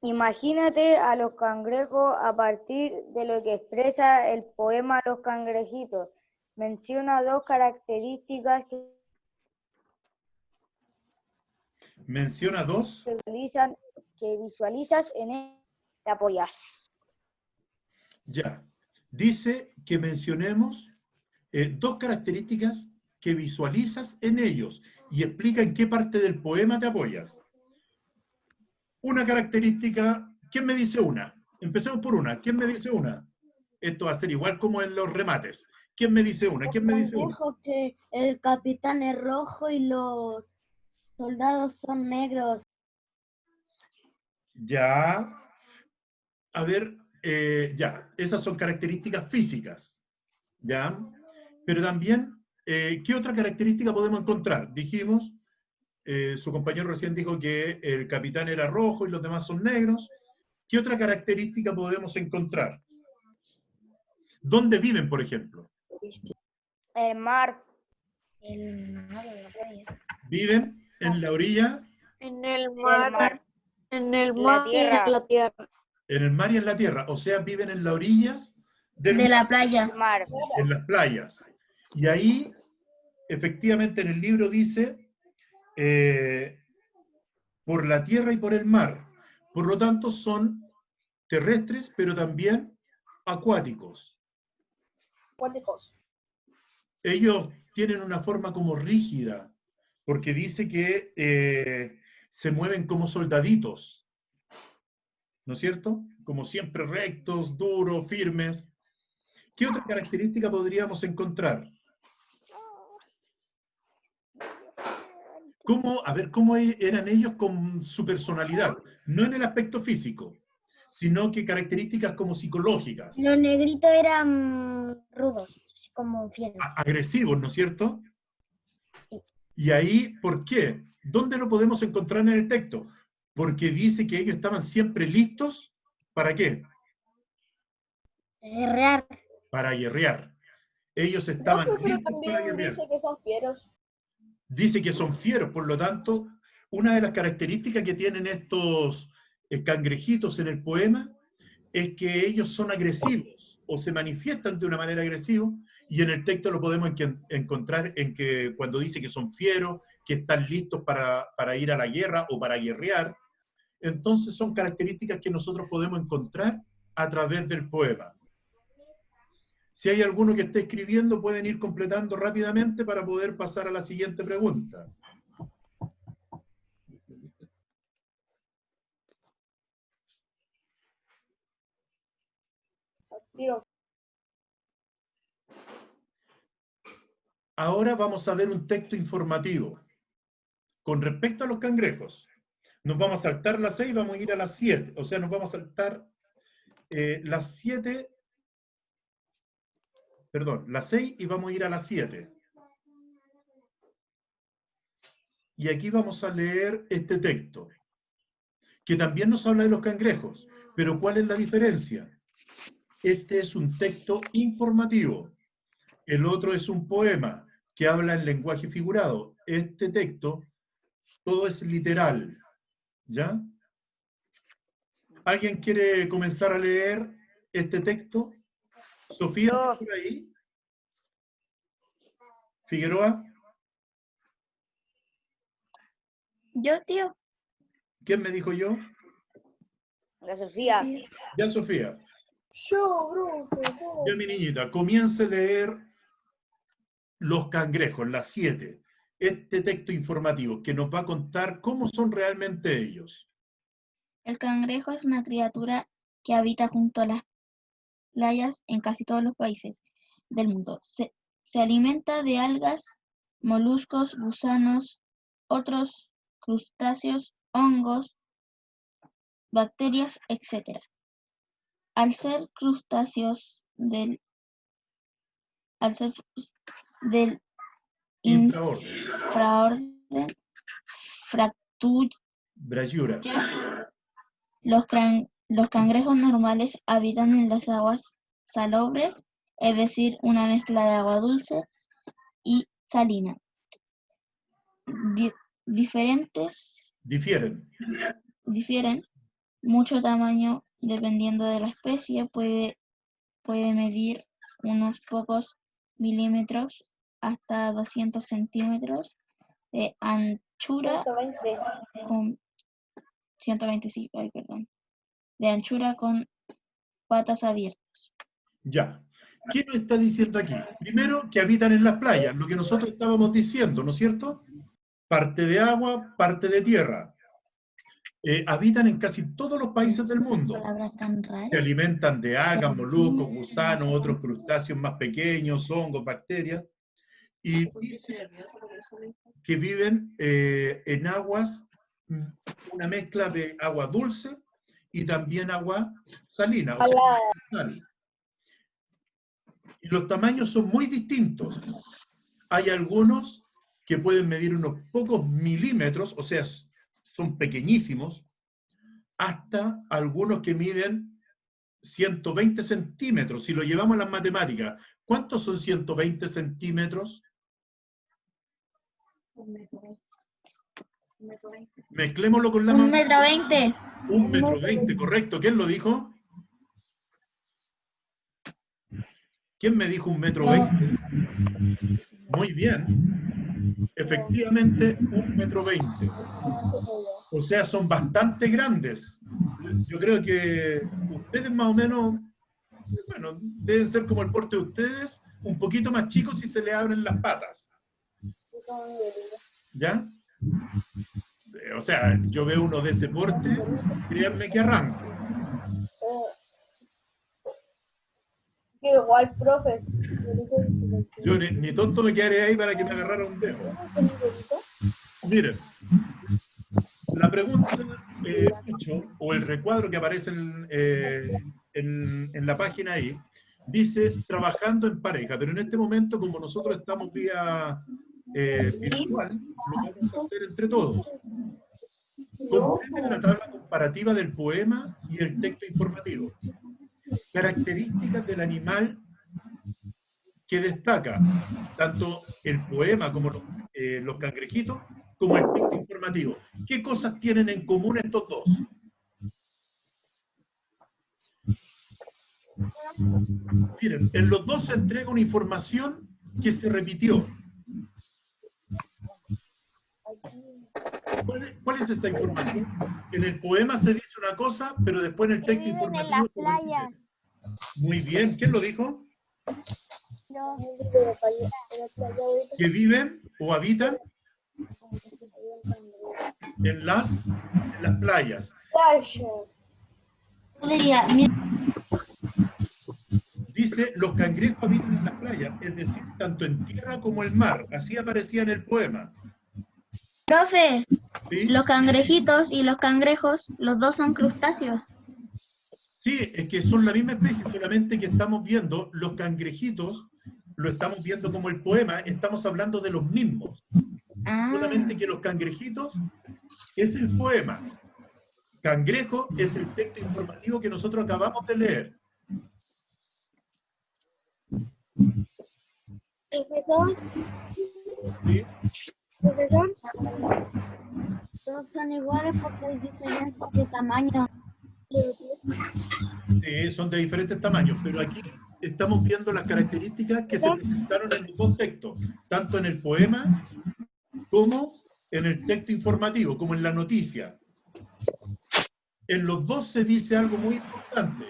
Imagínate a los cangrejos a partir de lo que expresa el poema Los Cangrejitos. Menciona 2 características Menciona 2. que visualizas en él. Te apoyas. Ya. Dice que mencionemos 2 características que visualizas en ellos y explica en qué parte del poema te apoyas. Una característica, ¿quién me dice una? Empecemos por una. ¿Quién me dice una? Esto va a ser igual como en los remates. ¿Quién me dice una? ¿Quién me dice una? Dijo que el capitán es rojo y los soldados son negros. Ya. A ver, ya. Esas son características físicas. ¿Ya? Pero también, ¿qué otra característica podemos encontrar? Dijimos, su compañero recién dijo que el capitán era rojo y los demás son negros. ¿Qué otra característica podemos encontrar? ¿Dónde viven, por ejemplo? El mar. Viven en la orilla, En el El mar. en el La mar y en tierra. la tierra. en el mar y en la tierra. O sea, viven en las orillas del De mar, la playa. El mar. en las playas. Y ahí, efectivamente, en el libro dice, por la tierra y por el mar. Por lo tanto, son terrestres, pero también acuáticos. Cuánticos. Ellos tienen una forma como rígida, porque dice que se mueven como soldaditos, ¿no es cierto? Como siempre rectos, duros, firmes. ¿Qué otra característica podríamos encontrar? A ver, ¿cómo eran ellos con su personalidad? No en el aspecto físico, sino que características como psicológicas. Los negritos eran rudos, así como fieros. Agresivos, ¿no es cierto? Sí. Y ahí, ¿por qué? ¿Dónde lo podemos encontrar en el texto? Porque dice que ellos estaban siempre listos, ¿para qué? Guerrear. Para guerrear. Ellos estaban Pero listos para también guerrear. dice que son fieros. Dice que son fieros, por lo tanto, una de las características que tienen estos cangrejitos en el poema es que ellos son agresivos o se manifiestan de una manera agresiva, y en el texto lo podemos encontrar en que cuando dice que son fieros, que están listos para ir a la guerra o para guerrear. Entonces son características que nosotros podemos encontrar a través del poema. Si hay alguno que esté escribiendo, pueden ir completando rápidamente para poder pasar a la siguiente pregunta. Tiro. Ahora vamos a ver un texto informativo con respecto a los cangrejos. Nos vamos a saltar las 6 y vamos a ir a las 7. O sea, nos vamos a saltar las 7, perdón, las 6 y vamos a ir a las 7. Y aquí vamos a leer este texto, que también nos habla de los cangrejos. Pero ¿cuál es la diferencia? Este es un texto informativo. El otro es un poema. que habla en lenguaje figurado. Este texto, todo es literal, ¿ya? ¿Alguien quiere comenzar a leer este texto? Sofía, ¿estás por ahí? ¿Figueroa? Yo, tío. ¿Quién me dijo yo? La Sofía. Ya, Sofía. Yo, profe. Ya, mi niñita, comience a leer Los cangrejos, las 7. Este texto informativo que nos va a contar cómo son realmente ellos. El cangrejo es una criatura que habita junto a las playas en casi todos los países del mundo. Se alimenta de algas, moluscos, gusanos, otros crustáceos, hongos, bacterias, etc. Al ser crustáceos del infraorden Brayura. Los cangrejos normales habitan en las aguas salobres, es decir, una mezcla de agua dulce y salina. Difieren mucho tamaño dependiendo de la especie, puede medir unos pocos milímetros hasta 200 centímetros de anchura 120, sí, de anchura con patas abiertas. Ya. ¿Qué nos está diciendo aquí? Primero, que habitan en las playas, lo que nosotros estábamos diciendo, ¿no es cierto? Parte de agua, parte de tierra. Habitan en casi todos los países del mundo. Se alimentan de algas, moluscos, gusanos, otros crustáceos más pequeños, hongos, bacterias. Y dice que viven en aguas, una mezcla de agua dulce y también agua salina, o sea, sal. Y los tamaños son muy distintos. Hay algunos que pueden medir unos pocos milímetros, o sea, son pequeñísimos, hasta algunos que miden 120 centímetros. Si lo llevamos a las matemáticas, ¿cuántos son 120 centímetros? 1,20 m. Mezclémoslo con la... 1,20 m. 1,20 m, correcto. ¿Quién lo dijo? ¿Quién me dijo 1,20 m? Muy bien. Efectivamente, 1,20 m. O sea, son bastante grandes. Yo creo que ustedes más o menos, bueno, deben ser como el porte de ustedes, un poquito más chicos si se le abren las patas. ¿Ya? O sea, yo veo uno de ese porte, créanme que arranco. Igual, profe. Yo ni tonto me quedaré ahí para que me agarrara un dedo. Miren, la pregunta, o el recuadro que aparece en la página ahí, dice trabajando en pareja, pero en este momento, como nosotros estamos vía virtual, lo vamos a hacer entre todos. Comprenden la tabla comparativa del poema y el texto informativo. Características del animal que destaca tanto el poema como los cangrejitos, como el texto informativo. ¿Qué cosas tienen en común estos dos? Miren, en los dos se entrega una información que se repitió. ¿Cuál es esa información? En el poema se dice una cosa, pero después en el texto informativo... en la playa. Muy bien, ¿quién lo dijo? Yo. Que viven o habitan en las playas. Dice, los cangrejos habitan en las playas, es decir, tanto en tierra como en mar. Así aparecía en el poema. Profe, ¿Sí? los cangrejitos y los cangrejos, los dos son crustáceos. Sí, es que son la misma especie, solamente que estamos viendo los cangrejitos, lo estamos viendo como el poema, estamos hablando de los mismos. Solamente que los cangrejitos es el poema. Cangrejo es el texto informativo que nosotros acabamos de leer. Profesor, ¿Sí? profesor, Todos son iguales porque hay diferencias de tamaño. Sí, son de diferentes tamaños, pero aquí estamos viendo las características que se presentaron en los dos textos, tanto en el poema como en el texto informativo, como en la noticia. En los dos se dice algo muy importante,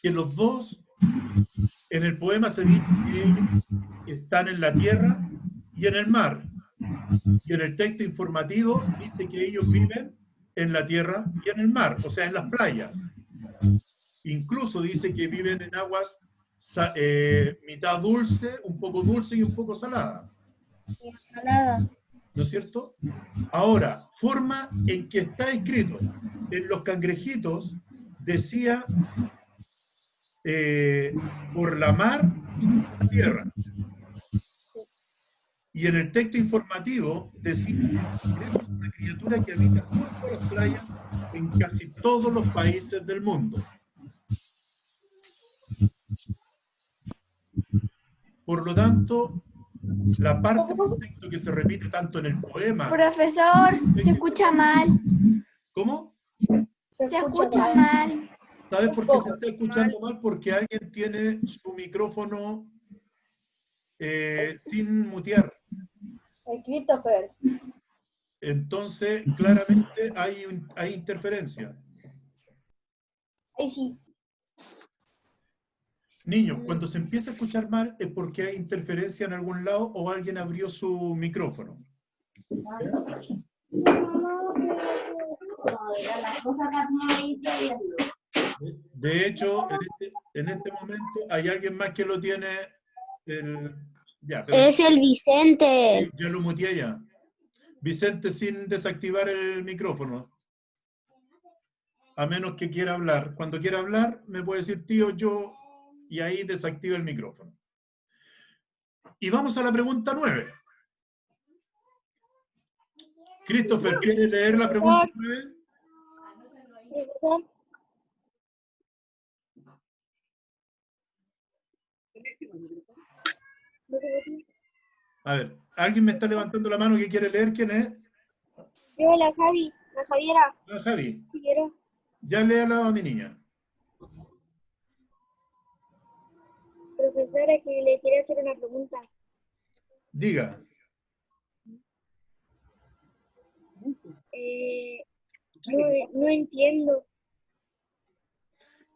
que los dos, en el poema se dice que ellos están en la tierra y en el mar, y en el texto informativo dice que ellos viven en la tierra y en el mar, o sea, en las playas. Incluso dice que viven en aguas mitad dulce, un poco dulce y un poco salada. ¿No es cierto? Ahora, forma en que está escrito. En los cangrejitos decía por la mar y por la tierra. Y en el texto informativo decía que es una criatura que habita junto a las playas en casi todos los países del mundo. Por lo tanto, la parte del texto que se repite tanto en el poema... Profesor, se escucha mal. ¿Cómo? Se escucha mal. ¿Sabes por qué se está escuchando mal? Porque alguien tiene su micrófono sin mutear. Christopher. Entonces, claramente hay interferencia. Ahí sí. Niños, cuando se empieza a escuchar mal es porque hay interferencia en algún lado o alguien abrió su micrófono. De hecho, en este momento hay alguien más que lo tiene. Es el Vicente. Ya lo muteé ya. Vicente sin desactivar el micrófono. A menos que quiera hablar. Cuando quiera hablar, me puede decir tío, yo, y ahí desactiva el micrófono. Y vamos a la pregunta 9. Christopher, ¿quiere leer la pregunta 9? A ver, ¿alguien me está levantando la mano que quiere leer? ¿Quién es? yo, la Javi, la Javiera. Ah, Javi. Si quiero. Ya léala a mi niña. Profesora, que le quiero hacer una pregunta. Diga. No entiendo.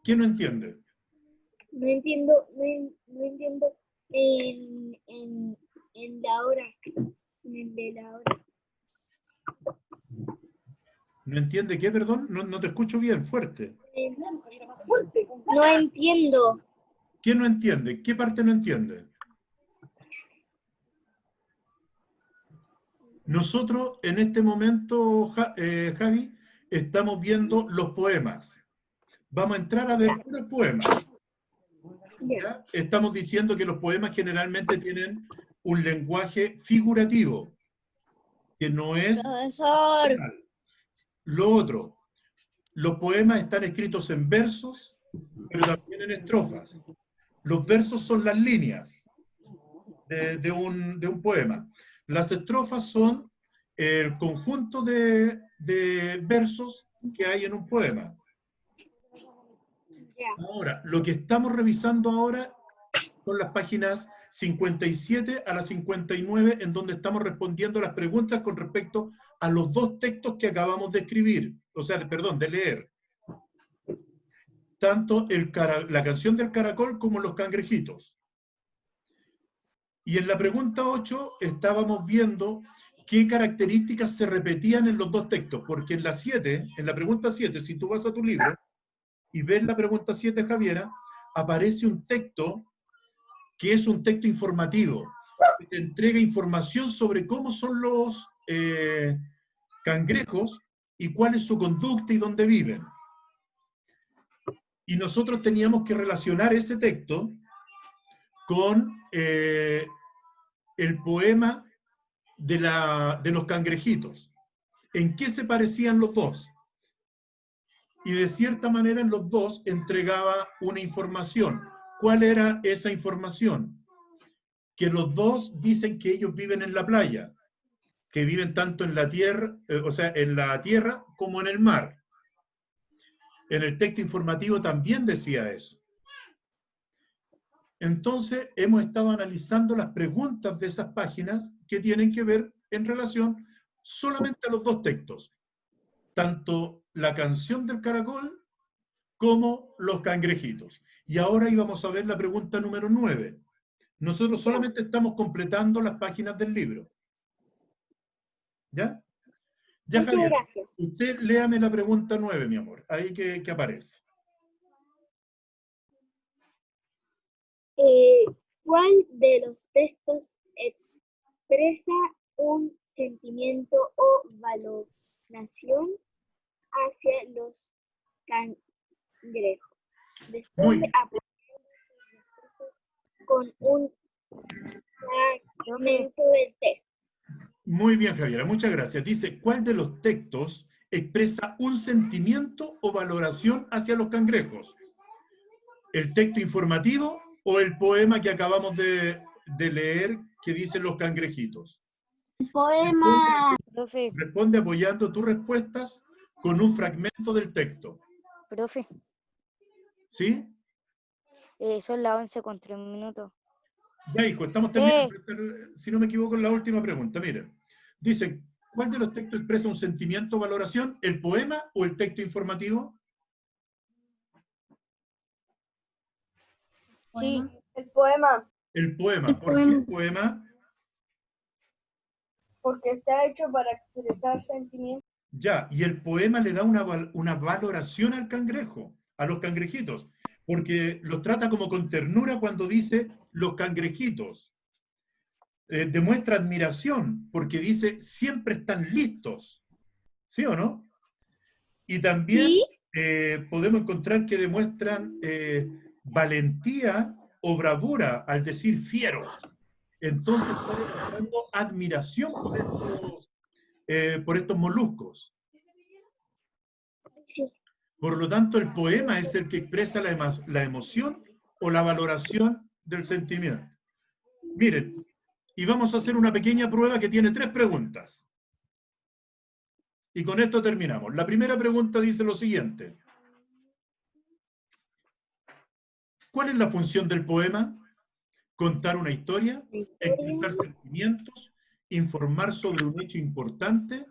¿Quién no entiende? No entiendo en la hora. En el de la hora. ¿No entiende qué, perdón? No te escucho bien, fuerte. No entiendo. ¿Quién no entiende? ¿Qué parte no entiende? Nosotros en este momento, Javi, estamos viendo los poemas. Vamos a entrar a ver puros poemas. ¿Ya? Estamos diciendo que los poemas generalmente tienen un lenguaje figurativo, que no es... Profesor. real. Lo otro, los poemas están escritos en versos, pero también en estrofas. Los versos son las líneas de un poema. Las estrofas son el conjunto de versos que hay en un poema. Ahora, lo que estamos revisando ahora son las páginas 57 a la 59, en donde estamos respondiendo las preguntas con respecto a los dos textos que acabamos de escribir, o sea, de leer. Tanto la canción del caracol como los cangrejitos. Y en la pregunta 8 estábamos viendo qué características se repetían en los dos textos, porque en la pregunta 7, si tú vas a tu libro y ves la pregunta 7, Javiera, aparece un texto que es un texto informativo, que te entrega información sobre cómo son los cangrejos y cuál es su conducta y dónde viven. Y nosotros teníamos que relacionar ese texto con el poema de los cangrejitos. ¿En qué se parecían los dos? Y de cierta manera en los dos entregaba una información. ¿Cuál era esa información? que los dos dicen que ellos viven en la playa, que viven tanto en la tierra, o sea, en la tierra como en el mar. En el texto informativo también decía eso. Entonces, hemos estado analizando las preguntas de esas páginas que tienen que ver en relación solamente a los dos textos, tanto la canción del caracol como los cangrejitos. Y ahora íbamos a ver la pregunta número 9. Nosotros solamente estamos completando las páginas del libro. ¿Ya? Ya, Muchas Javier, gracias. usted léame la pregunta 9, mi amor, ahí que aparece. ¿Cuál de los textos expresa un sentimiento o valoración hacia los cangrejos? Responde con un fragmento del texto. Muy bien, Javiera, muchas gracias. Dice, ¿cuál de los textos expresa un sentimiento o valoración hacia los cangrejos? ¿El texto informativo o el poema que acabamos de leer que dice los cangrejitos? El poema. Profe, Responde apoyando tus respuestas con un fragmento del texto. profe, ¿Sí? son las 11:03. Ya, hijo, estamos terminando. Si no me equivoco, en la última pregunta. Miren, dicen, ¿cuál de los textos expresa un sentimiento o valoración? ¿El poema o el texto informativo? Sí. El poema, El poema. ¿Por qué el poema? porque está hecho para expresar sentimientos. Ya, y el poema le da una valoración al cangrejo, a los cangrejitos, porque los trata como con ternura cuando dice los cangrejitos. Demuestra admiración, porque dice siempre están listos. ¿Sí o no? Y también podemos encontrar que demuestran valentía o bravura al decir fieros. Entonces está demostrando admiración por estos moluscos. Sí. Por lo tanto, el poema es el que expresa la emoción o la valoración del sentimiento. Miren, y vamos a hacer una pequeña prueba que tiene 3 preguntas. Y con esto terminamos. La primera pregunta dice lo siguiente. ¿Cuál es la función del poema? Contar una historia, expresar sentimientos, informar sobre un hecho importante,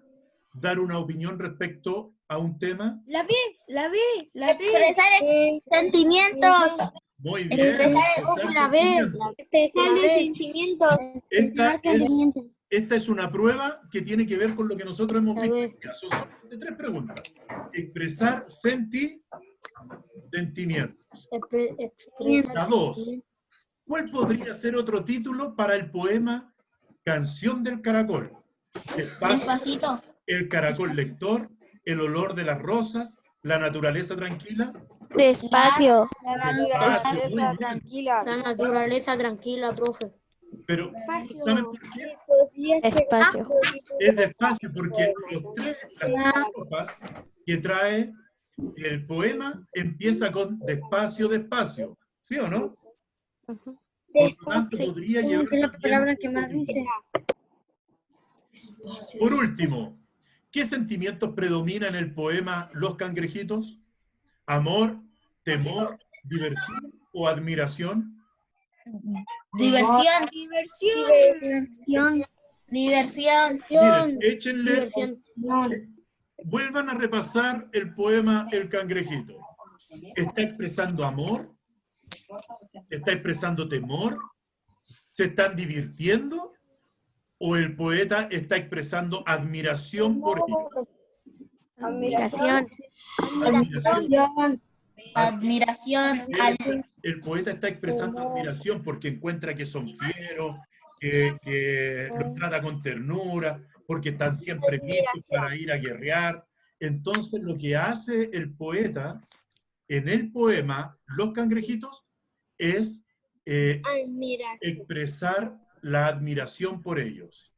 dar una opinión respecto a un tema. La vi. Expresar Sentimientos. Muy bien. Expresar los sentimientos. Esta es una prueba que tiene que ver con lo que nosotros hemos visto. Son solamente 3 preguntas. Expresar sentimientos. La 2. ¿Cuál podría ser otro título para el poema Canción del Caracol? Despacito. El caracol lector, el olor de las rosas, la naturaleza tranquila. Despacio. La naturaleza Muy bien. tranquila. La naturaleza tranquila, profe. Pero, ¿saben por qué? Espacio. Es despacio porque las 3 estrofas que trae el poema empieza con despacio, despacio. ¿Sí o no? Por lo tanto, podría llevar Es la palabra que también más dice. Por último, ¿qué sentimientos predominan en el poema Los Cangrejitos? ¿Amor, temor, diversión o admiración? Diversión. Miren, échenle, vuelvan a repasar el poema El Cangrejito. ¿Está expresando amor? ¿Está expresando temor? ¿Se están divirtiendo? ¿O el poeta está expresando admiración por ellos? Admiración. Admiración. El poeta está expresando admiración porque encuentra que son fieros, que los trata con ternura, porque están siempre listos para ir a guerrear. Entonces, lo que hace el poeta en el poema Los Cangrejitos es expresar la admiración por ellos.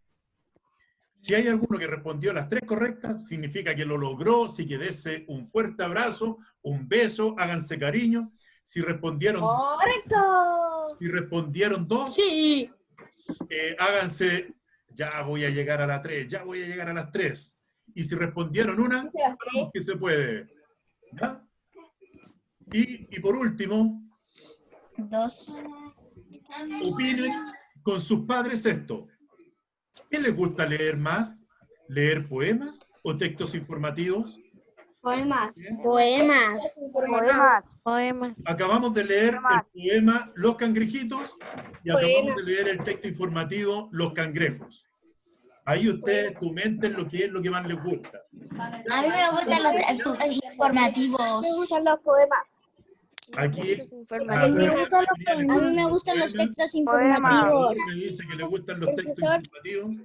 Si hay alguno que respondió las 3 correctas, significa que lo logró, así que dese un fuerte abrazo, un beso, háganse cariño. Si respondieron, ¡Correcto! si respondieron 2, Sí. Háganse, ya voy a llegar a la 3, ya voy a llegar a las 3. Y si respondieron una, vamos que se puede. ¿Ya? Y por último, 2. opinen con sus padres esto. ¿Qué les gusta leer más? ¿Leer poemas o textos informativos? Poemas. Poemas. Poemas. Poemas. Acabamos de leer el poema Los Cangrejitos y acabamos de leer el texto informativo Los Cangrejos. Ahí ustedes comenten lo que es lo que más les gusta. A mí me gustan los informativos. Me gustan los poemas. Aquí A mí me gustan los textos informativos. me dice que le gustan los textos informativos.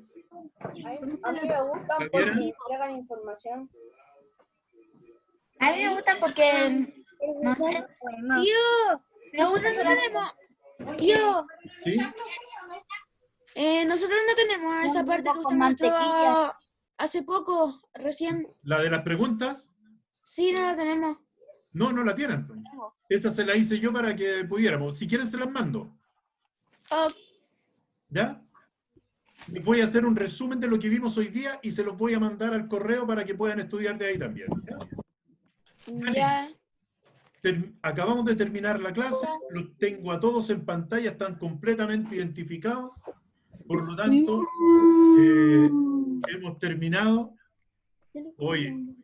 A mí me gustan porque entregan información. A mí me gustan porque, no sé, me gustan Tío, ¿Sí? nosotros no tenemos esa parte que usted mostró hace poco, recién. ¿La de las preguntas? Sí, no la tenemos. No, no la tienen. Esa se la hice yo para que pudiéramos. Si quieren se las mando. Oh, ¿Ya? Les voy a hacer un resumen de lo que vimos hoy día y se los voy a mandar al correo para que puedan estudiar de ahí también. ¿Ya? ya. Acabamos de terminar la clase, los tengo a todos en pantalla, están completamente identificados. Por lo tanto, hemos terminado. Hoy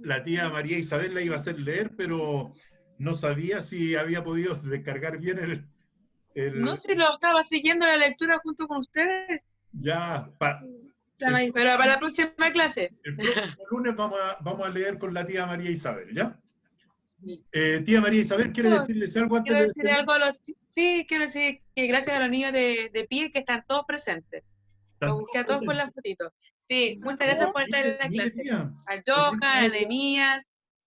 la tía María Isabel la iba a hacer leer, pero no sabía si había podido descargar bien el... No sé, lo estaba siguiendo la lectura junto con ustedes. Ya, Pero para la próxima clase. el próximo lunes vamos a leer con la tía María Isabel, ¿ya? Tía María Isabel, ¿quiere decirles algo antes Quiero de decir algo a los... Sí, quiero decir que gracias a los niños de pie que están todos presentes. Los busqué a todos por la fotito. Sí, muchas gracias por estar en la clase. Al Johan, a Nehemías.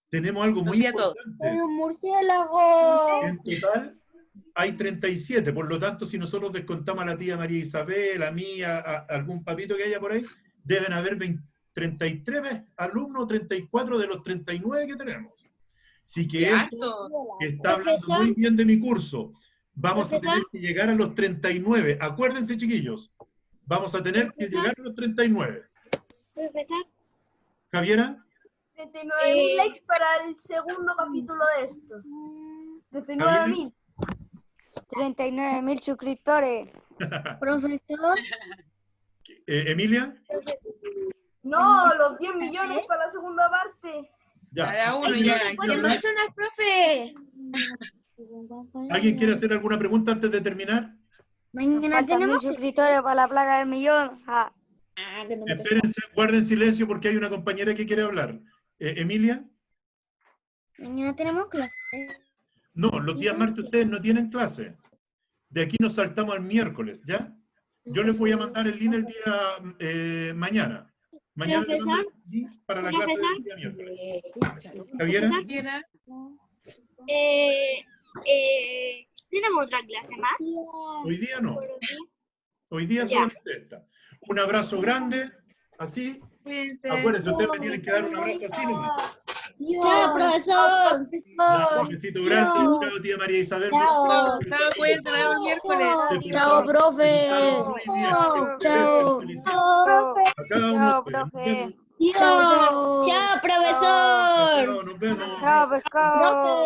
Tenemos algo muy importante. un murciélago! En total hay 37, por lo tanto, si nosotros descontamos a la tía María Isabel, a mí, a algún papito que haya por ahí, deben haber 33 alumnos, 34 de los 39 que tenemos. Así que eso está hablando muy bien de mi curso. Vamos a tener que llegar a los 39. Acuérdense, chiquillos, vamos a tener que llegar a los 39. Profesor. ¿Javiera? 39.000 likes para el segundo capítulo de esto. 39.000. 39.000 suscriptores. Profesor, ¿Emilia? No, los 10 millones para la segunda parte. Ya. Cada uno ya. ¿Qué personas, profe? ¿Alguien quiere hacer alguna pregunta antes de terminar? mañana Faltan 1.000 tenemos suscriptores para la placa del millón. Ah. Espérense, guarden silencio porque hay una compañera que quiere hablar. ¿Emilia? mañana tenemos clase. No, los días martes ustedes no tienen clase. De aquí nos saltamos al miércoles, ¿ya? Yo les voy a mandar el link el día mañana. Mañana les mando el link para la clase del día miércoles. ¿Javiera? ¿Tenemos otra clase más? Hoy día no. Hoy día solamente esta. Un abrazo grande, así. Acuérdense, ustedes me tienen que dar un abrazo así nomás. Chao, profesor. Un besito grande. Chao, tía María Isabel. Chao, cuídense, nos vemos el miércoles. Chao, profe. Chao. Chao. A cada uno. Nos vemos. Chao, profesor. Chao, nos vemos. Chao, pescado.